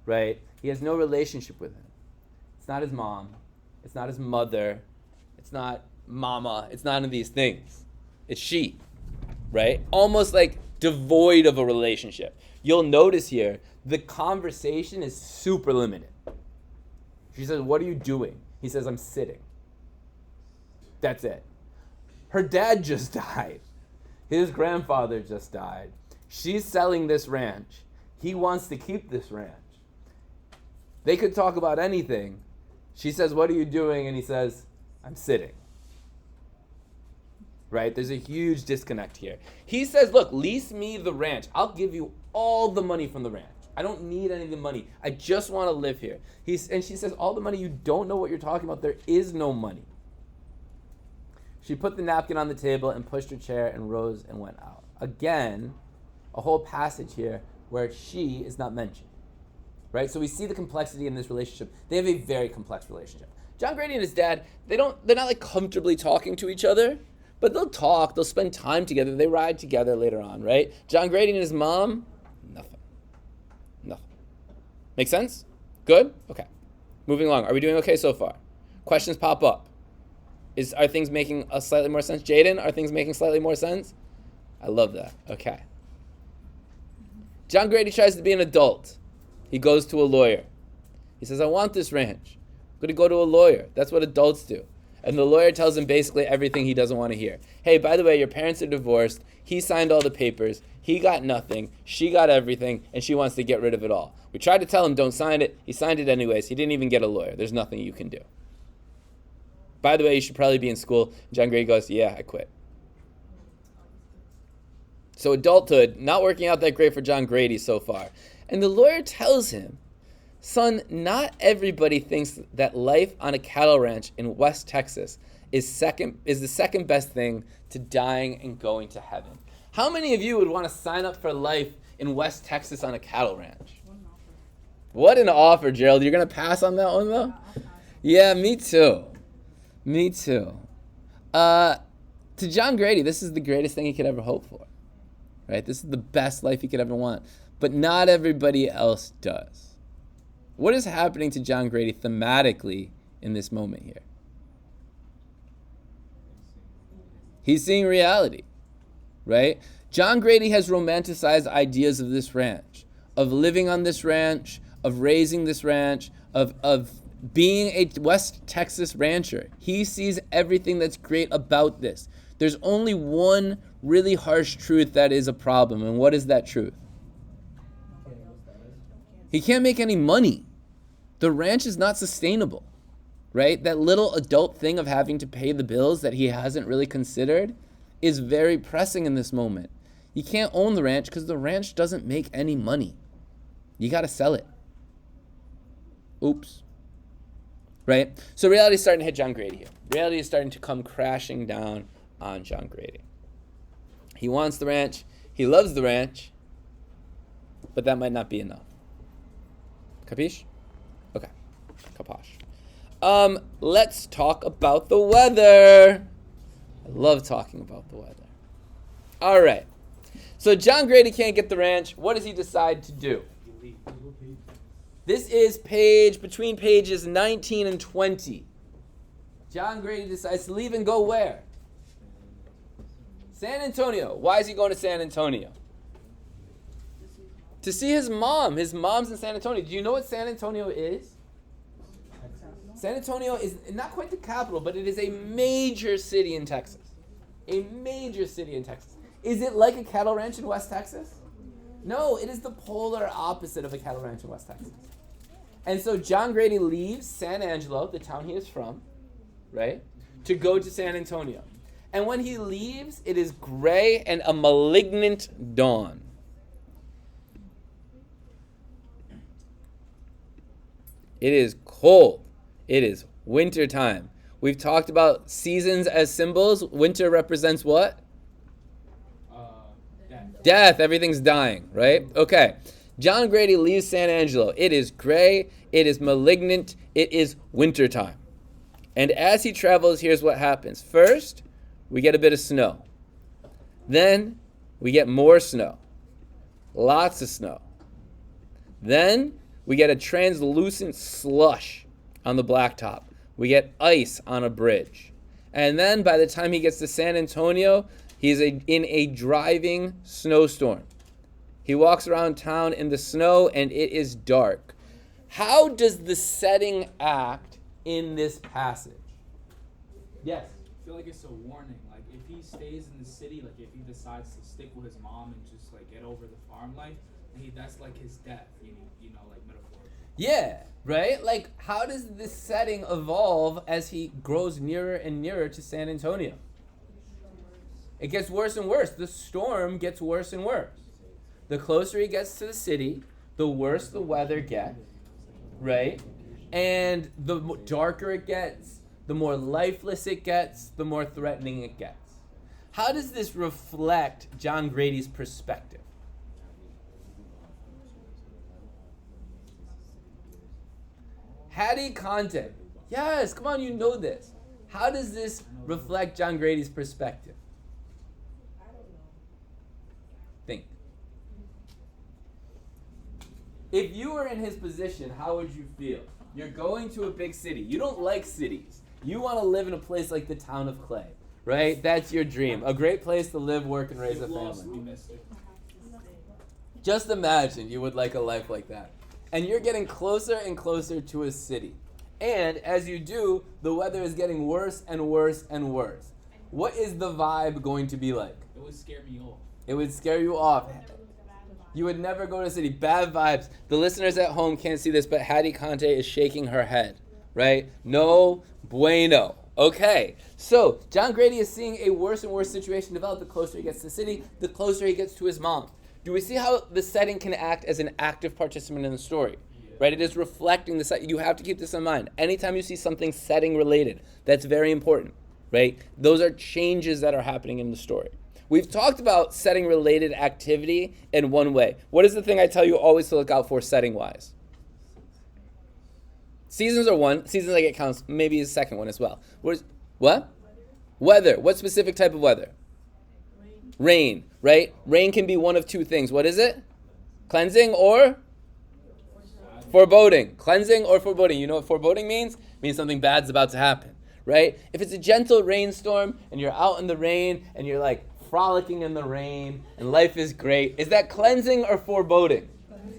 right? He has no relationship with her. It's not his mom. It's not his mother. It's not mama. It's none of these things. It's she, right? Almost like devoid of a relationship. You'll notice here, the conversation is super limited. She says, what are you doing? He says, I'm sitting. That's it. Her dad just died. His grandfather just died. She's selling this ranch. He wants to keep this ranch. They could talk about anything. She says, what are you doing? And he says, I'm sitting. Right? There's a huge disconnect here. He says, look, lease me the ranch. I'll give you all the money from the ranch. I don't need any of the money. I just want to live here. And she says, all the money, you don't know what you're talking about. There is no money. She put the napkin on the table and pushed her chair and rose and went out. Again, a whole passage here where she is not mentioned. Right? So we see the complexity in this relationship. They have a very complex relationship. John Grady and his dad, they're not like comfortably talking to each other, but they'll talk, they'll spend time together, they ride together later on, right? John Grady and his mom, nothing. Make sense? Good? Okay. Moving along. Are we doing okay so far? Questions pop up. Are things making a slightly more sense? Jaden, are things making slightly more sense? I love that. Okay. John Grady tries to be an adult. He goes to a lawyer. He says, I want this ranch. I'm going to go to a lawyer. That's what adults do. And the lawyer tells him basically everything he doesn't want to hear. Hey, by the way, your parents are divorced. He signed all the papers. He got nothing. She got everything. And she wants to get rid of it all. We tried to tell him don't sign it. He signed it anyways. He didn't even get a lawyer. There's nothing you can do. By the way, you should probably be in school. John Grady goes, yeah, I quit. So adulthood, not working out that great for John Grady so far. And the lawyer tells him, son, not everybody thinks that life on a cattle ranch in West Texas is the second best thing to dying and going to heaven. How many of you would want to sign up for life in West Texas on a cattle ranch? What an offer, Gerald. You're going to pass on that one, though? Yeah, me too. Me too. To John Grady, this is the greatest thing he could ever hope for. Right? This is the best life he could ever want. But not everybody else does. What is happening to John Grady thematically in this moment here? He's seeing reality, right? John Grady has romanticized ideas of this ranch, of living on this ranch, of raising this ranch, of being a West Texas rancher. He sees everything that's great about this. There's only one really harsh truth that is a problem, and what is that truth? He can't make any money. The ranch is not sustainable, right? That little adult thing of having to pay the bills that he hasn't really considered is very pressing in this moment. You can't own the ranch because the ranch doesn't make any money. You got to sell it. Oops. Right? So reality is starting to hit John Grady here. Reality is starting to come crashing down on John Grady. He wants the ranch. He loves the ranch. But that might not be enough. Capiche? Okay. Kaposh. Let's talk about the weather. I love talking about the weather. All right. So John Grady can't get the ranch. What does he decide to do? This is between pages 19 and 20. John Grady decides to leave and go where? San Antonio. Why is he going to San Antonio? To see his mom. His mom's in San Antonio. Do you know what San Antonio is? San Antonio is not quite the capital, but it is a major city in Texas. A major city in Texas. Is it like a cattle ranch in West Texas? No, it is the polar opposite of a cattle ranch in West Texas. And so John Grady leaves San Angelo, the town he is from, right, to go to San Antonio. And when he leaves, it is gray and a malignant dawn. It is cold. It is winter time. We've talked about seasons as symbols. Winter represents what? Death, everything's dying, right? Okay. John Grady leaves San Angelo. It is gray, it is malignant, it is wintertime. And as he travels, here's what happens. First, we get a bit of snow. Then, we get more snow. Lots of snow. Then, we get a translucent slush on the blacktop. We get ice on a bridge. And then, by the time he gets to San Antonio, he's in a driving snowstorm. He walks around town in the snow, and it is dark. How does the setting act in this passage? Yes? I feel like it's a warning. Like, if he stays in the city, like, if he decides to stick with his mom and just, like, get over the farm life, that's, like, his death, you know, like, metaphorically. Yeah, right? Like, how does this setting evolve as he grows nearer and nearer to San Antonio? It gets worse and worse. The storm gets worse and worse. The closer he gets to the city, the worse the weather gets, right? And the darker it gets, the more lifeless it gets, the more threatening it gets. How does this reflect John Grady's perspective? Hattie Conte. Yes, come on, you know this. How does this reflect John Grady's perspective? Think. If you were in his position, how would you feel? You're going to a big city. You don't like cities. You want to live in a place like the town of Clay, right? That's your dream. A great place to live, work, and raise a family. Just imagine you would like a life like that. And you're getting closer and closer to a city. And as you do, the weather is getting worse and worse and worse. What is the vibe going to be like? It would scare me off. It would scare you off. You would never go to a city. Bad vibes. The listeners at home can't see this, but Hattie Conte is shaking her head, right? No bueno. Okay, so John Grady is seeing a worse and worse situation develop the closer he gets to the city, the closer he gets to his mom. Do we see how the setting can act as an active participant in the story? Right? It is reflecting the setting. You have to keep this in mind. Anytime you see something setting related, that's very important, right? Those are changes that are happening in the story. We've talked about setting related activity in one way. What is the thing I tell you always to look out for setting wise? Seasons are one. Seasons I get counts. Maybe a second one as well. What? Weather. What specific type of weather? Rain, right? Rain can be one of two things. What is it? Cleansing or foreboding. Cleansing or foreboding. You know what foreboding means? It means something bad's about to happen, right? If it's a gentle rainstorm and you're out in the rain and you're like frolicking in the rain and life is great, is that cleansing or foreboding?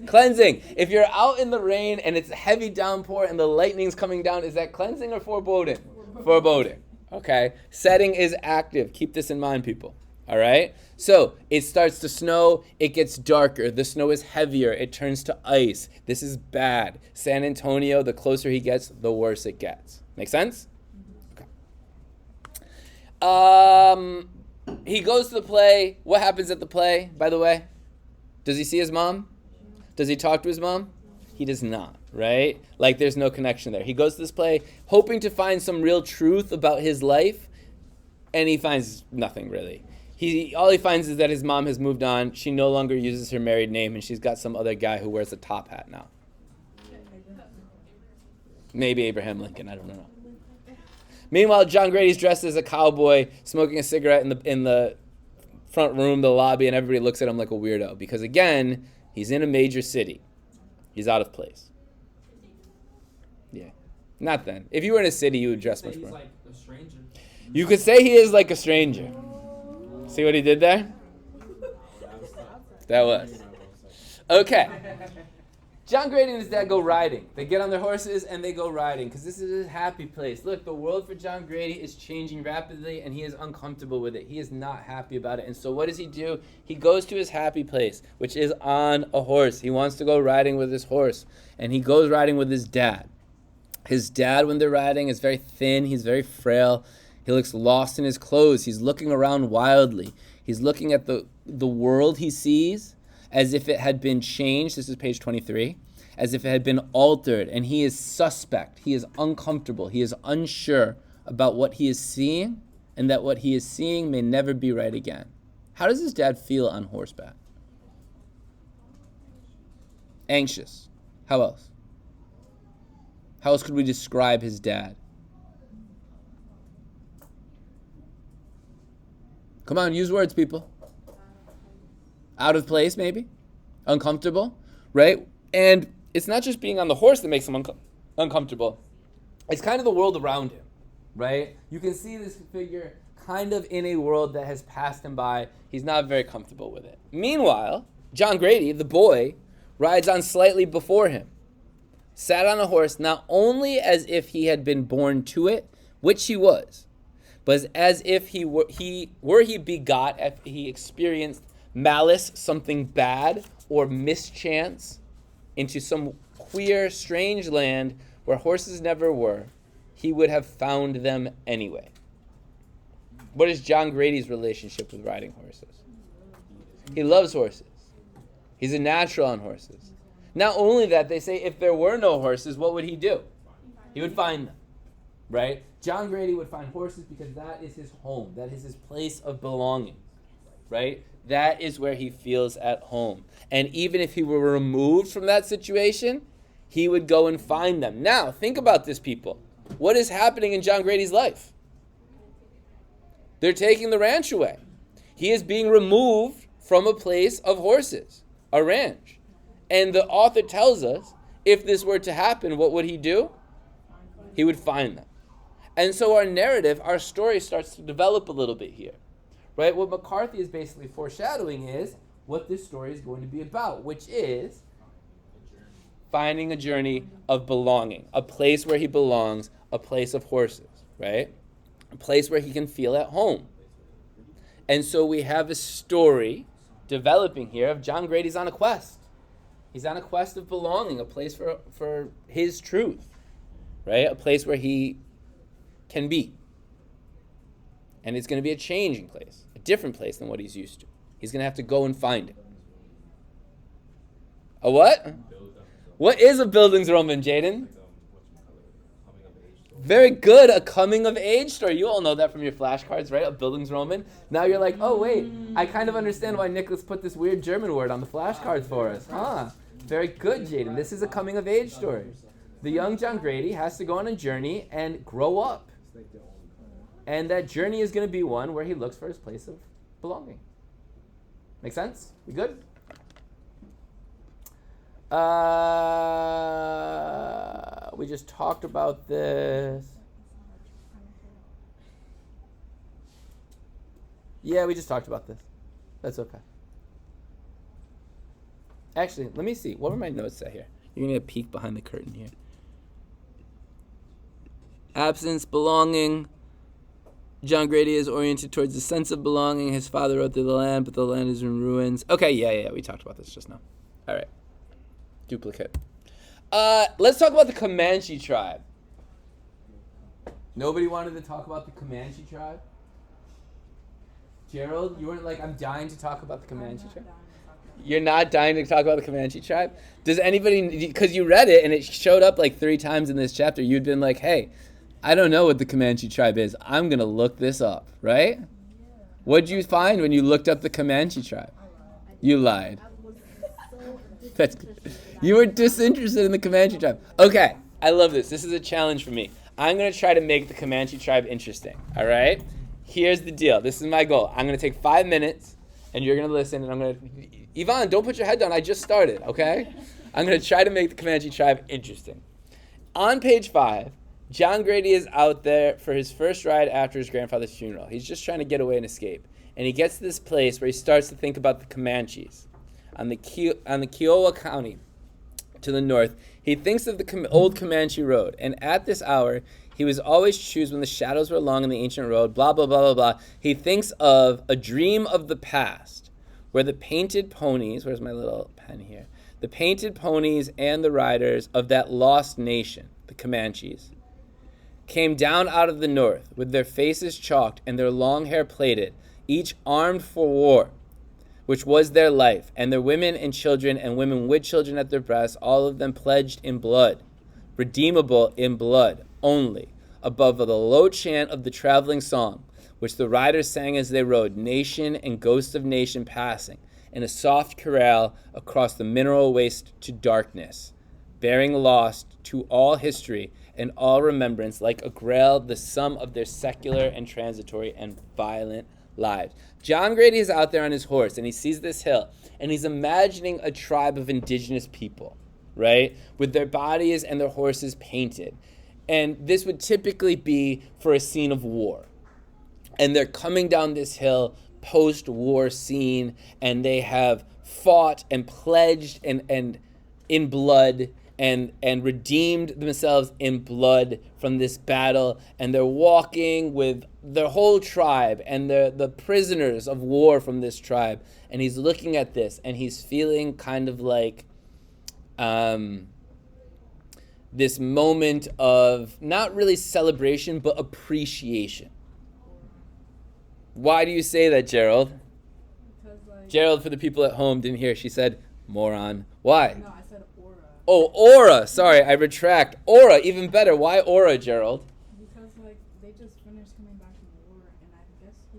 Cleansing. If you're out in the rain and it's a heavy downpour and the lightning's coming down, is that cleansing or foreboding? Foreboding. Okay. Setting is active. Keep this in mind, people. All right? So it starts to snow. It gets darker. The snow is heavier. It turns to ice. This is bad. San Antonio, the closer he gets, the worse it gets. Make sense? Okay. He goes to the play. What happens at the play, by the way? Does he see his mom? Does he talk to his mom? He does not, right? Like there's no connection there. He goes to this play hoping to find some real truth about his life, and he finds nothing really. All he finds is that his mom has moved on. She no longer uses her married name, and she's got some other guy who wears a top hat now. Maybe Abraham Lincoln, I don't know. Meanwhile, John Grady's dressed as a cowboy, smoking a cigarette in the front room, the lobby, and everybody looks at him like a weirdo. Because again, he's in a major city. He's out of place. Yeah. Not then. If you were in a city, you would dress much more. He's like a stranger. You could say he is like a stranger. See what he did there? That was. Okay. John Grady and his dad go riding. They get on their horses and they go riding because this is a happy place. Look, the world for John Grady is changing rapidly and he is uncomfortable with it. He is not happy about it. And so what does he do? He goes to his happy place, which is on a horse. He wants to go riding with his horse. And he goes riding with his dad. His dad, when they're riding, is very thin. He's very frail. He looks lost in his clothes. He's looking around wildly. He's looking at the world he sees as if it had been changed. This is page 23. As if it had been altered. And he is suspect. He is uncomfortable. He is unsure about what he is seeing and that what he is seeing may never be right again. How does his dad feel on horseback? Anxious. How else? How else could we describe his dad? Come on, use words, people. Out of place, maybe? Uncomfortable, right? And it's not just being on the horse that makes him uncomfortable. It's kind of the world around him, right? You can see this figure kind of in a world that has passed him by. He's not very comfortable with it. Meanwhile, John Grady, the boy, rides on slightly before him, sat on a horse not only as if he had been born to it, which he was, but as if he begot, if he experienced malice, something bad, or mischance, into some queer, strange land where horses never were, he would have found them anyway. What is John Grady's relationship with riding horses? He loves horses. He's a natural on horses. Not only that, they say if there were no horses, what would he do? He would find them, right? John Grady would find horses because that is his home. That is his place of belonging, right? That is where he feels at home. And even if he were removed from that situation, he would go and find them. Now, think about this, people. What is happening in John Grady's life? They're taking the ranch away. He is being removed from a place of horses, a ranch. And the author tells us, if this were to happen, what would he do? He would find them. And so our narrative, our story starts to develop a little bit here. Right? What McCarthy is basically foreshadowing is what this story is going to be about, which is finding a journey of belonging, a place where he belongs, a place of horses, right? A place where he can feel at home. And so we have a story developing here of John Grady's on a quest. He's on a quest of belonging, a place for his truth, right? A place where he can be. And it's going to be a changing place, a different place than what he's used to. He's going to have to go and find it. A what? What is a Bildungsroman, Jaden? Very good, a coming of age story. You all know that from your flashcards, right? A Bildungsroman. Now you're like, oh wait, I kind of understand why Nicholas put this weird German word on the flashcards for us. Very good, Jaden. This is a coming of age story. The young John Grady has to go on a journey and grow up. And that journey is going to be one where he looks for his place of belonging. Make sense? We good? We just talked about this. Yeah, we just talked about this. That's okay. Actually, let me see. What were my notes at here? You're going to get a peek behind the curtain here. Absence, belonging. John Grady is oriented towards the sense of belonging. His father wrote through the land, but the land is in ruins. Okay, yeah, we talked about this just now. All right. Duplicate. Let's talk about the Comanche tribe. Nobody wanted to talk about the Comanche tribe? Gerald, you weren't like, I'm dying to talk about the Comanche tribe? You're not dying to talk about the Comanche tribe? Does anybody, because you read it and it showed up like 3 times in this chapter, you'd been like, hey, I don't know what the Comanche tribe is. I'm going to look this up, right? What'd you find when you looked up the Comanche tribe? You lied. That's good. You were disinterested in the Comanche tribe. Okay, I love this. This is a challenge for me. I'm going to try to make the Comanche tribe interesting, all right? Here's the deal. This is my goal. I'm going to take 5 minutes, and you're going to listen, and I'm going to... Yvonne, don't put your head down. I just started, okay? I'm going to try to make the Comanche tribe interesting. On page 5, John Grady is out there for his first ride after his grandfather's funeral. He's just trying to get away and escape. And he gets to this place where he starts to think about the Comanches on the Kiowa County to the north. He thinks of the old Comanche road. And at this hour, he was always choose when the shadows were long on the ancient road, blah, blah, blah, blah, blah. He thinks of a dream of the past where the painted ponies, where's my little pen here? The painted ponies and the riders of that lost nation, the Comanches, came down out of the north with their faces chalked and their long hair plaited, each armed for war, which was their life, and their women and children and women with children at their breasts, all of them pledged in blood, redeemable in blood only, above the low chant of the traveling song, which the riders sang as they rode, nation and ghost of nation passing, in a soft corral across the mineral waste to darkness, bearing lost to all history and all remembrance, like a grail, the sum of their secular and transitory and violent lives. John Grady is out there on his horse, and he sees this hill, and he's imagining a tribe of indigenous people, right, with their bodies and their horses painted. And this would typically be for a scene of war. And they're coming down this hill, post-war scene, and they have fought and pledged and in blood and redeemed themselves in blood from this battle, and they're walking with their whole tribe and the prisoners of war from this tribe, and he's looking at this and he's feeling kind of like this moment of not really celebration but appreciation. Why do you say that, Gerald? Because like. Gerald, for the people at home, didn't hear. She said, moron. Why? No, I said aura. Oh, aura. Sorry, I retract. Aura, even better. Why aura, Gerald? Because like they just finished coming back from the war, and I guess he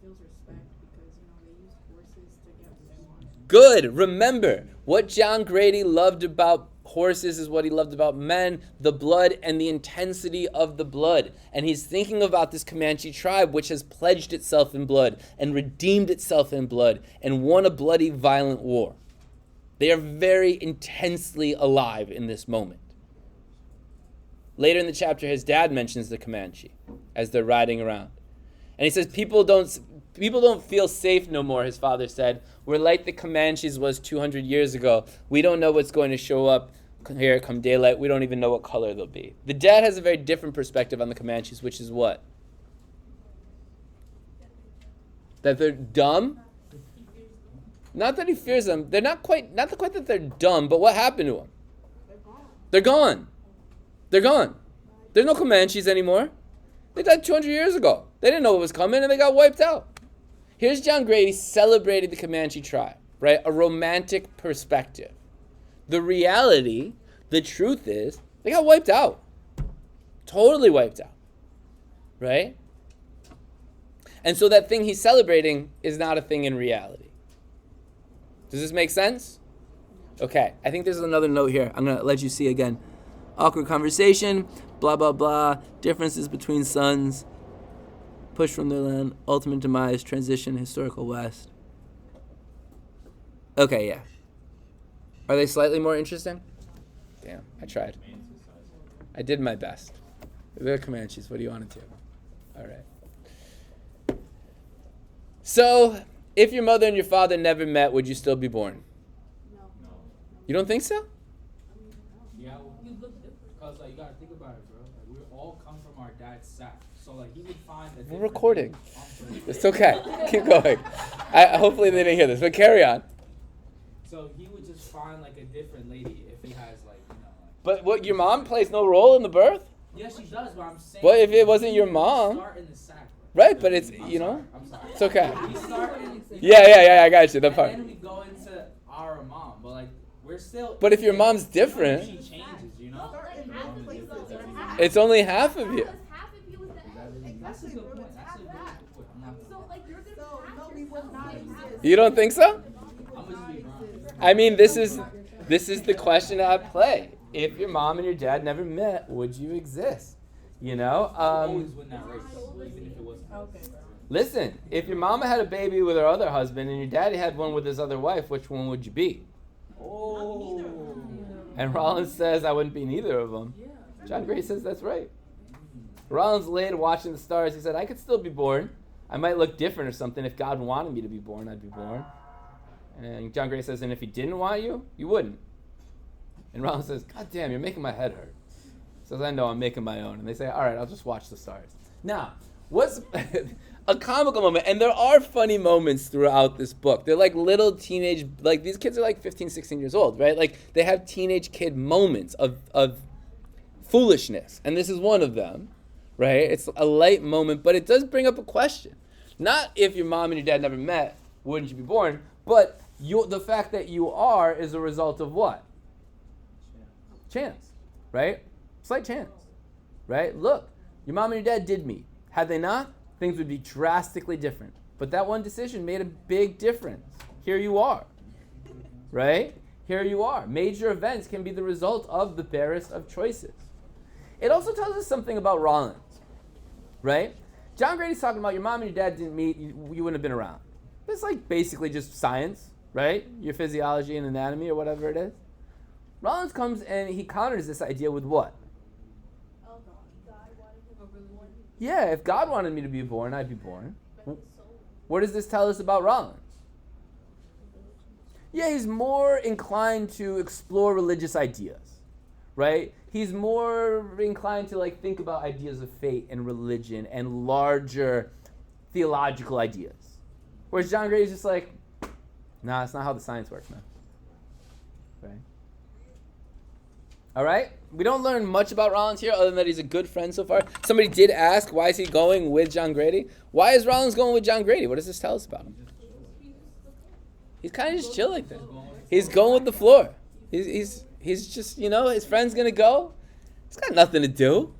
feels respect because they used horses to get what they wanted. Good. Remember, what John Grady loved about horses is what he loved about men, the blood and the intensity of the blood. And he's thinking about this Comanche tribe, which has pledged itself in blood and redeemed itself in blood and won a bloody, violent war. They are very intensely alive in this moment. Later in the chapter, his dad mentions the Comanche as they're riding around. And he says, people don't feel safe no more, his father said. We're like the Comanches was 200 years ago. We don't know what's going to show up here come daylight. We don't even know what color they'll be. The dad has a very different perspective on the Comanches, which is what? That they're dumb? Not that he fears them. They're not quite that they're dumb, but what happened to them? They're gone. They're gone. There's no Comanches anymore. They died 200 years ago. They didn't know what was coming, and they got wiped out. Here's John Grady celebrating the Comanche tribe, right? A romantic perspective. The reality, the truth is, they got wiped out. Totally wiped out, right? And so that thing he's celebrating is not a thing in reality. Does this make sense? Okay, I think there's another note here. I'm going to let you see again. Awkward conversation, blah, blah, blah, differences between sons, push from their land, ultimate demise, transition, historical West. Okay, yeah. Are they slightly more interesting? Damn, I tried. I did my best. They're Comanches. What do you want to do? All right. So, if your mother and your father never met, would you still be born? No. You don't think so? Yeah, because you gotta think about it, bro. We all come from our dad's sack, so he would find that. We're recording. It's okay. Keep going. Hopefully they didn't hear this, but carry on. So he would just find a different lady if he has But what, your mom plays no role in the birth? Yes, she does, but I'm saying. Well, if it wasn't your mom. Start in the sack, bro. Right, but it's, I'm sorry. it's okay. We start in. Yeah, I got you. That part. And then we go into our mom, but we're still. But if your mom's different. She changes, No, half of you though. It's only half of you. Half of you is the egg. That's a good point. That's a really good point. I'm not. So you're gonna have yourself. You don't think so? I'm gonna just be wrong. I mean, this is the question at play. If your mom and your dad never met, would you exist? Always win that race, even if it wasn't. Okay. Listen, if your mama had a baby with her other husband and your daddy had one with his other wife, which one would you be? Oh. And Rollins says, I wouldn't be neither of them. John Gray says that's right. Rollins laid watching the stars. He said, I could still be born. I might look different or something. If God wanted me to be born, I'd be born. And John Gray says, and if he didn't want you, you wouldn't. And Rollins says, God damn, you're making my head hurt. He says, I know, I'm making my own. And they say, all right, I'll just watch the stars. Now, what's a comical moment? And there are funny moments throughout this book. They're like little teenage, these kids are 15, 16 years old, right? They have teenage kid moments of foolishness. And this is one of them, right? It's a light moment, but it does bring up a question. Not if your mom and your dad never met, wouldn't you be born? But the fact that you are is a result of what? Chance, right? Slight chance, right? Look, your mom and your dad did meet. Had they not, things would be drastically different. But that one decision made a big difference. here you are. Right? Here you are. Major events can be the result of the barest of choices. It also tells us something about Rollins, right? John Grady's talking about your mom and your dad didn't meet, you wouldn't have been around. It's like basically just science, right? Your physiology and anatomy or whatever it is. Rollins comes and he counters this idea with what? Oh, God wanted him to be born. Yeah, if God wanted me to be born, I'd be born. But his soul. What does this tell us about Rollins? Yeah, he's more inclined to explore religious ideas, right? He's more inclined to like think about ideas of fate and religion and larger theological ideas. Whereas John Grady's just like, nah, that's not how the science works, man. Right? All right? We don't learn much about Rollins here other than that he's a good friend so far. Somebody did ask, why is he going with John Grady? Why is Rollins going with John Grady? What does this tell us about him? He's kind of just chill like that. He's going with the floor. He's just, his friend's going to go. He's got nothing to do.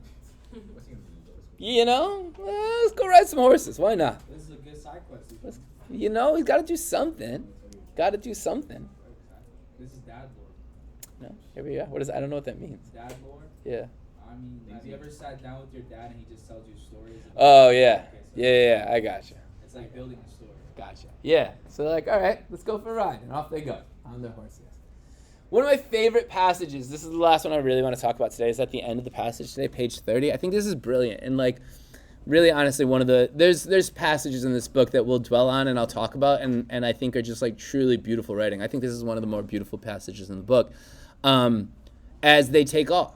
Let's go ride some horses. Why not? This is a good side quest. He's got to do something. Got to do something. This is dad lore. No, here we are. What is? I don't know what that means. Dad lore? Yeah. I mean, have you ever sat down with your dad and he just tells you stories? Oh yeah. Okay, so Yeah. I gotcha. It's like building a story. Gotcha. Yeah. So they're like, all right, let's go for a ride, and off they go on their horses. One of my favorite passages. This is the last one I really want to talk about today. Is at the end of the passage today, page 30. I think this is brilliant, and really honestly, one of the there's passages in this book that we'll dwell on and I'll talk about, and I think are just like truly beautiful writing. I think this is one of the more beautiful passages in the book, as they take off,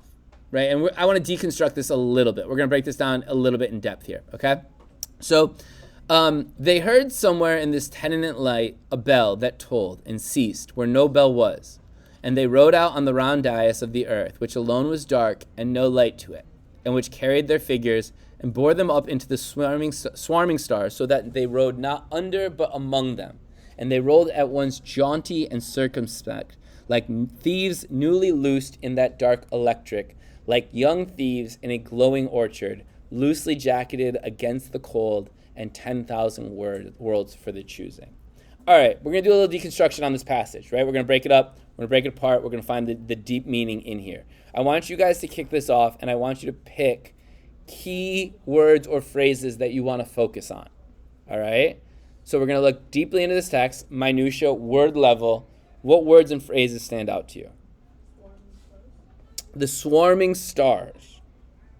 right? And I want to deconstruct this a little bit. We're going to break this down a little bit in depth here, okay? So they heard somewhere in this tenement light a bell that tolled and ceased where no bell was. And they rode out on the round dais of the earth, which alone was dark and no light to it, and which carried their figures and bore them up into the swarming stars, so that they rode not under but among them. And they rolled at once jaunty and circumspect, like thieves newly loosed in that dark electric, like young thieves in a glowing orchard, loosely jacketed against the cold, and 10,000 worlds for the choosing. All right, we're going to do a little deconstruction on this passage, right? We're going to break it up. We're going to break it apart. We're going to find the deep meaning in here. I want you guys to kick this off, and I want you to pick key words or phrases that you want to focus on. All right? So we're going to look deeply into this text, minutia, word level. What words and phrases stand out to you? The swarming stars.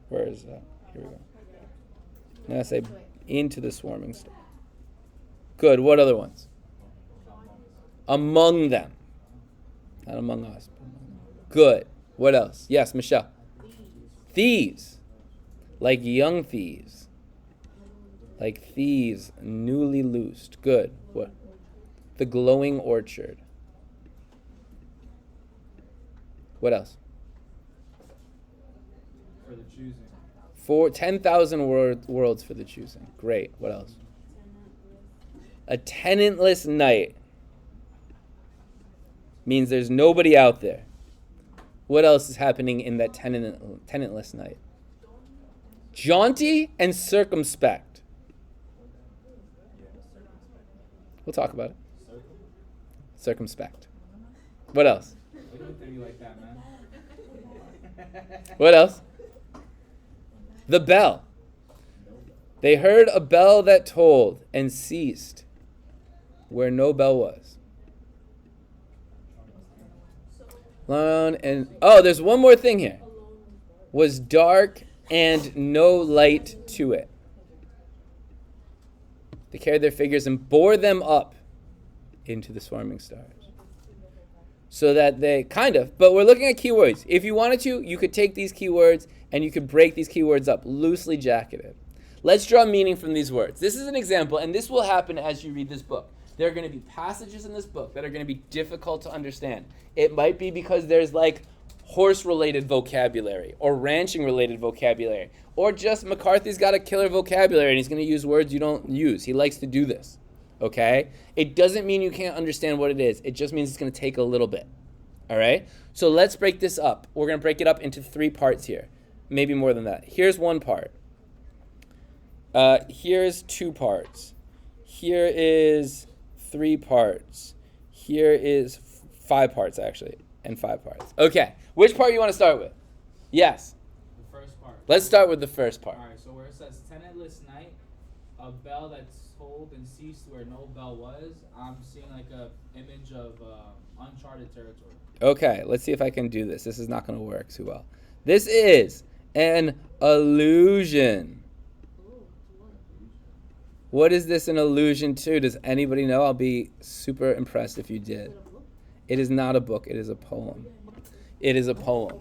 Where is that? Here we go. Now I say into the swarming stars. Good. What other ones? Among them. Not among us. But among them. Good. What else? Yes, Michelle. Thieves. Like young thieves. Like thieves newly loosed. Good. What? The glowing orchard. What else? For the choosing. For 10,000 worlds for the choosing. Great. What else? A tenantless night. Means there's nobody out there. What else is happening in that tenantless night? Jaunty and circumspect. We'll talk about it. Circumspect. What else? They looked at you like that, man. What else? The bell. They heard a bell that tolled and ceased where no bell was. Alone and there's one more thing here. Was dark and no light to it. They carried their figures and bore them up into the swarming stars. So that they but we're looking at keywords. If you wanted to, you could take these keywords and you could break these keywords up, loosely jacketed. Let's draw meaning from these words. This is an example, and this will happen as you read this book. There are going to be passages in this book that are going to be difficult to understand. It might be because there's like horse-related vocabulary or ranching-related vocabulary, or just McCarthy's got a killer vocabulary and he's going to use words you don't use. He likes to do this, okay? It doesn't mean you can't understand what it is. It just means it's going to take a little bit, all right? So let's break this up. We're going to break it up into 3 parts here, maybe more than that. Here's 1 part. Here's 2 parts. Here is 3 parts. Here is 5 parts, actually, and 5 parts. Okay, which part you want to start with? Yes. The first part. Let's start with the first part. Alright, so where it says tenantless night, a bell that's tolled and ceased where no bell was, I'm seeing like a image of uncharted territory. Okay, let's see if I can do this. This is not going to work too well. This is an illusion. What is this an allusion to? Does anybody know? I'll be super impressed if you did. It is not a book. It is a poem. It is a poem.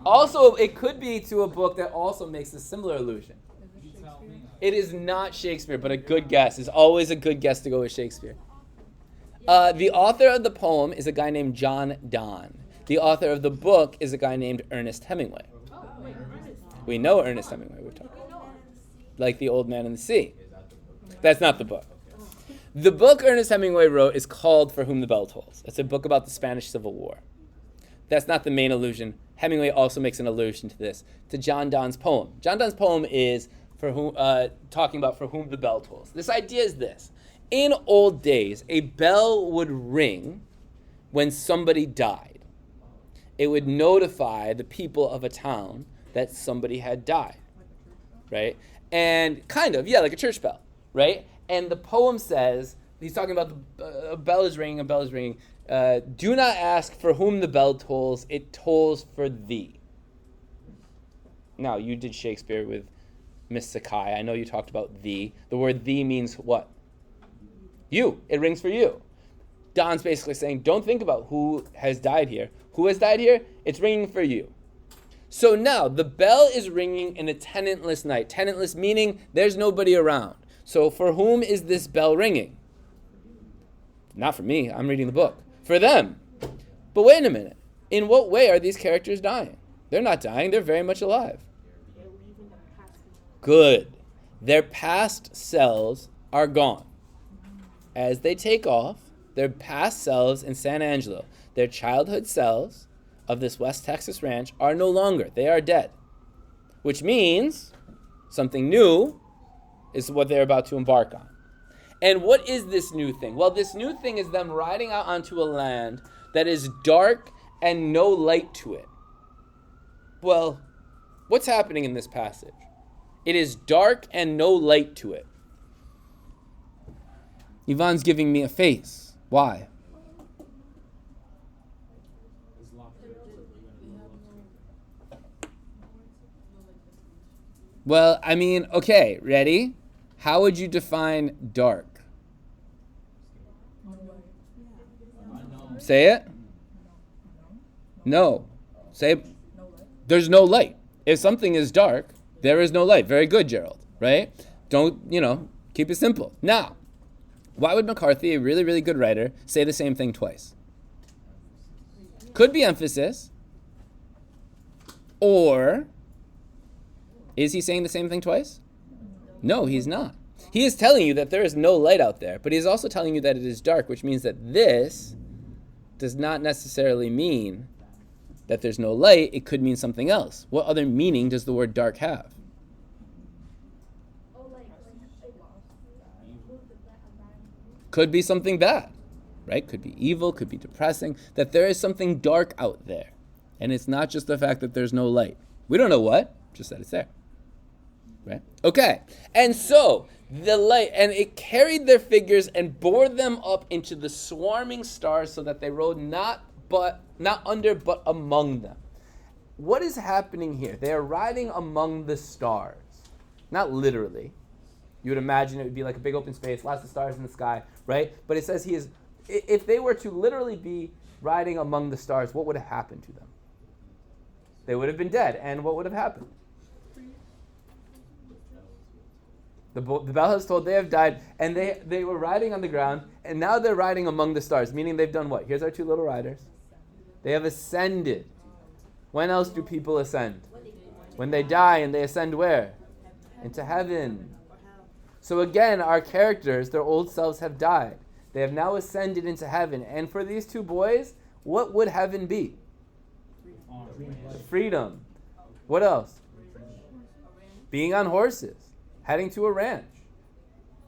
Also, it could be to a book that also makes a similar allusion. You tell me. It is not Shakespeare, but a good guess. It's always a good guess to go with Shakespeare. The author of the poem is a guy named John Donne. The author of the book is a guy named Ernest Hemingway. We know Ernest Hemingway. We're talking like The Old Man and the Sea. That's not the book. The book Ernest Hemingway wrote is called For Whom the Bell Tolls. It's a book about the Spanish Civil War. That's not the main allusion. Hemingway also makes an allusion to this, to John Donne's poem. John Donne's poem is talking about For Whom the Bell Tolls. This idea is this. In old days, a bell would ring when somebody died. It would notify the people of a town that somebody had died, right? And kind of, yeah, like a church bell, right? And the poem says, he's talking about a bell is ringing, a bell is ringing. Do not ask for whom the bell tolls, it tolls for thee. Now, you did Shakespeare with Miss Sakai. I know you talked about thee. The word thee means what? You. It rings for you. Don's basically saying, don't think about who has died here. Who has died here? It's ringing for you. So now, the bell is ringing in a tenantless night. Tenantless meaning there's nobody around. So for whom is this bell ringing? Not for me. I'm reading the book. For them. But wait a minute. In what way are these characters dying? They're not dying. They're very much alive. Good. Their past selves are gone. As they take off, their past selves in San Angelo, their childhood selves of this West Texas ranch are no longer. They are dead. Which means something new is what they're about to embark on. And what is this new thing? Well, this new thing is them riding out onto a land that is dark and no light to it. Well, what's happening in this passage? It is dark and no light to it. Yvonne's giving me a face. Why? It's locked. Well, I mean, okay, ready? How would you define dark? Unknown. Say it. No. Say, there's no light. If something is dark, there is no light. Very good, Gerald, right? Don't, keep it simple. Now, why would McCarthy, a really, really good writer, say the same thing twice? Could be emphasis. Or, is he saying the same thing twice? No, he's not. He is telling you that there is no light out there, but he's also telling you that it is dark, which means that this does not necessarily mean that there's no light. It could mean something else. What other meaning does the word dark have? Could be something bad, right? Could be evil, could be depressing, that there is something dark out there. And it's not just the fact that there's no light. We don't know what, just that it's there. Right? Okay. And so the light, and it carried their figures and bore them up into the swarming stars so that they rode not under, but among them. What is happening here? They are riding among the stars. Not literally. You would imagine it would be like a big open space, lots of stars in the sky, right? But it says if they were to literally be riding among the stars, what would have happened to them? They would have been dead. And what would have happened? The bell has told they have died, and they were riding on the ground, and now they're riding among the stars, meaning they've done what? Here's our two little riders. They have ascended. When else do people ascend? When they die, and they ascend where? Into heaven. So again, our characters, their old selves have died. They have now ascended into heaven. And for these two boys, what would heaven be? Freedom. What else? Being on horses. Heading to a ranch.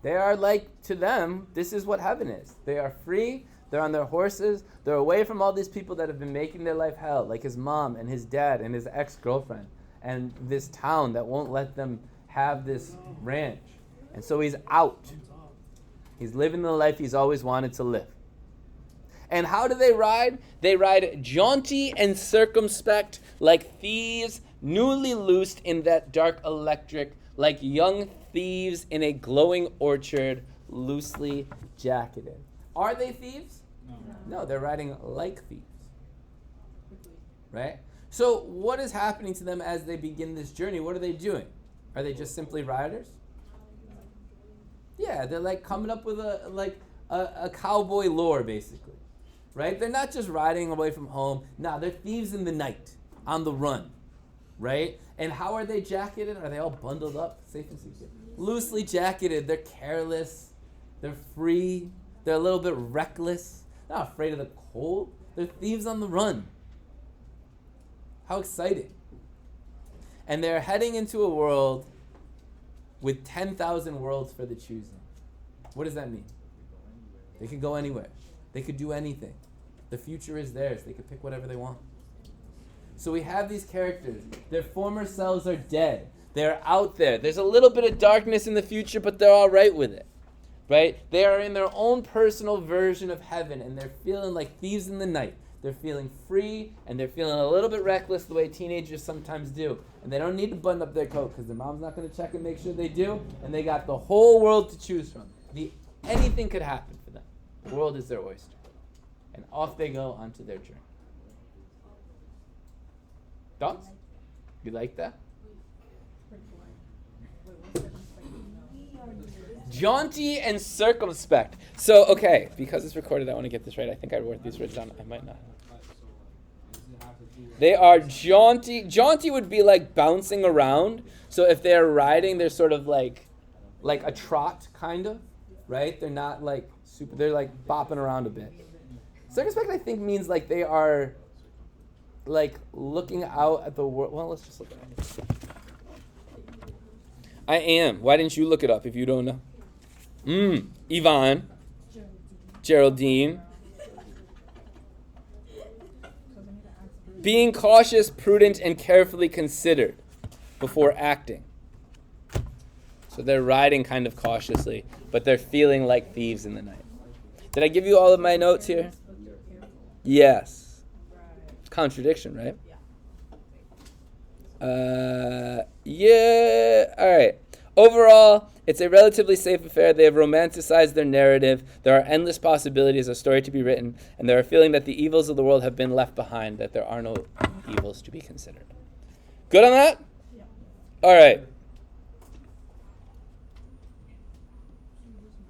They are like, to them, this is what heaven is. They are free, they're on their horses, they're away from all these people that have been making their life hell, like his mom and his dad and his ex-girlfriend, and this town that won't let them have this ranch. And so he's out. He's living the life he's always wanted to live. And how do they ride? They ride jaunty and circumspect, like thieves newly loosed in that dark electric, like young thieves in a glowing orchard, loosely jacketed. Are they thieves? No, they're riding like thieves. Right? So what is happening to them as they begin this journey? What are they doing? Are they just simply riders? Yeah, they're like coming up with a cowboy lore, basically. Right? They're not just riding away from home. No, they're thieves in the night, on the run. Right? And how are they jacketed? Are they all bundled up? Safe and secure. Loosely jacketed. They're careless. They're free. They're a little bit reckless. Not afraid of the cold. They're thieves on the run. How exciting. And they're heading into a world with 10,000 worlds for the choosing. What does that mean? They could go anywhere. They could do anything. The future is theirs. They could pick whatever they want. So we have these characters. Their former selves are dead. They're out there. There's a little bit of darkness in the future, but they're all right with it. Right? They are in their own personal version of heaven, and they're feeling like thieves in the night. They're feeling free, and they're feeling a little bit reckless the way teenagers sometimes do. And they don't need to button up their coat because their mom's not going to check and make sure they do. And they got the whole world to choose from. Anything could happen for them. The world is their oyster. And off they go onto their journey. Thoughts? You like that? Jaunty and circumspect. So, okay, because it's recorded, I want to get this right. I think I wrote these words down. I might not. They are jaunty. Jaunty would be like bouncing around. So if they're riding, they're sort of like a trot, kind of, right? They're not like super. They're like bopping around a bit. Circumspect, I think, means like they are like looking out at the world. Well, let's just look at it. I am. Why didn't you look it up if you don't know? Yvonne. Geraldine. Being cautious, prudent, and carefully considered before acting. So they're riding kind of cautiously, but they're feeling like thieves in the night. Did I give you all of my notes here? Yes. Contradiction, right? Yeah. All right. Overall, it's a relatively safe affair. They have romanticized their narrative. There are endless possibilities of story to be written, and there are a feeling that the evils of the world have been left behind, that there are no evils to be considered. Good on that? Yeah. All right.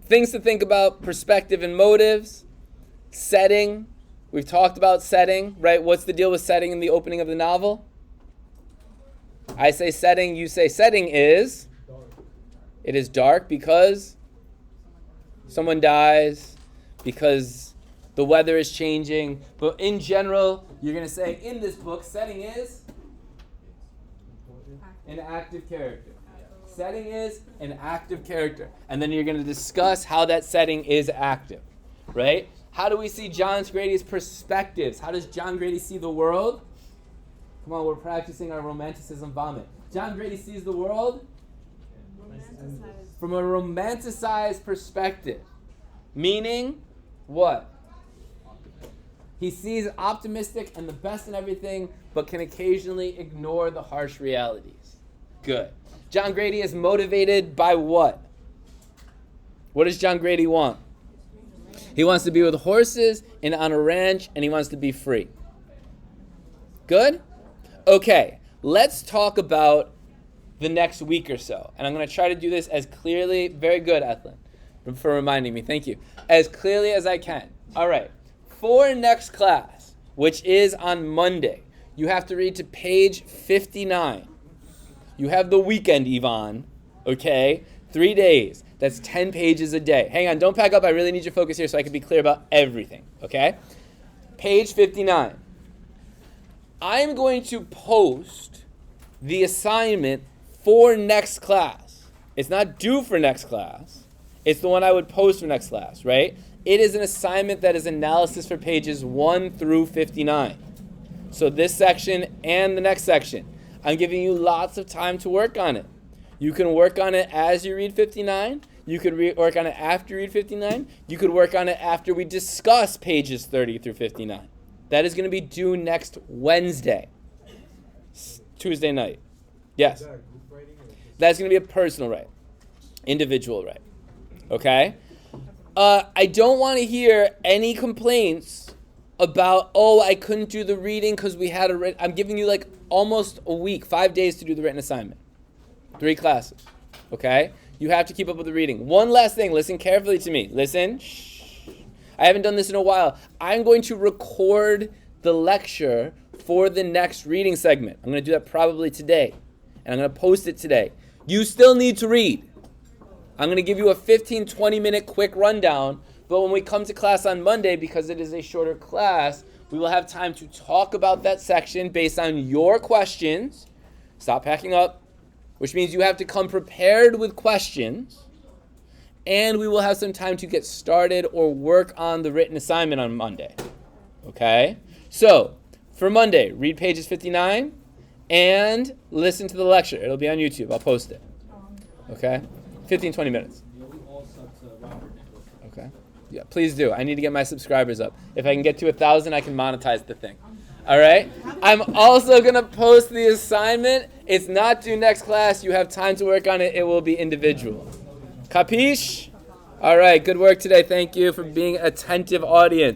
Things to think about: perspective and motives, setting. We've talked about setting, right? What's the deal with setting in the opening of the novel? I say setting, you say setting is? It is dark because someone dies, because the weather is changing. But in general, you're going to say in this book, setting is an active character. Setting is an active character. And then you're going to discuss how that setting is active, right? How do we see John Grady's perspectives? How does John Grady see the world? Come on, we're practicing our romanticism vomit. John Grady sees the world from a romanticized perspective. Meaning, what? He sees optimistic and the best in everything, but can occasionally ignore the harsh realities. Good. John Grady is motivated by what? What does John Grady want? He wants to be with horses and on a ranch, and he wants to be free. Good? Okay, let's talk about the next week or so. And I'm going to try to do this as clearly, very good, Ethlyn, for reminding me. Thank you. As clearly as I can. All right. For next class, which is on Monday, you have to read to page 59. You have the weekend, Yvonne. Okay? 3 days. That's 10 pages a day. Hang on, don't pack up. I really need your focus here so I can be clear about everything. Okay? Page 59. I'm going to post the assignment for next class. It's not due for next class. It's the one I would post for next class, right? It is an assignment that is analysis for pages 1 through 59. So this section and the next section. I'm giving you lots of time to work on it. You can work on it as you read 59. You could work on it after you read 59. You could work on it after we discuss pages 30 through 59. That is going to be due next Wednesday. Tuesday night. Yes. Is that a group writing or just That's going to be a personal right. Individual right. Okay? I don't want to hear any complaints about, oh, I couldn't do the reading because we had a I'm giving you like almost a week, 5 days to do the written assignment. 3 classes. Okay? You have to keep up with the reading. One last thing. Listen carefully to me. Listen. Shh. I haven't done this in a while. I'm going to record the lecture for the next reading segment. I'm going to do that probably today. And I'm going to post it today. You still need to read. I'm going to give you a 15, 20-minute quick rundown. But when we come to class on Monday, because it is a shorter class, we will have time to talk about that section based on your questions. Stop packing up, which means you have to come prepared with questions. And we will have some time to get started or work on the written assignment on Monday. Okay? So, for Monday, read pages 59 and listen to the lecture. It'll be on YouTube. I'll post it. Okay? 15, 20 minutes. Yeah, we all sub to Robert Nichols. Okay? Yeah, please do. I need to get my subscribers up. If I can get to 1,000, I can monetize the thing. All right? I'm also going to post the assignment. It's not due next class. You have time to work on it. It will be individual. Capiche? All right. Good work today. Thank you for being an attentive audience.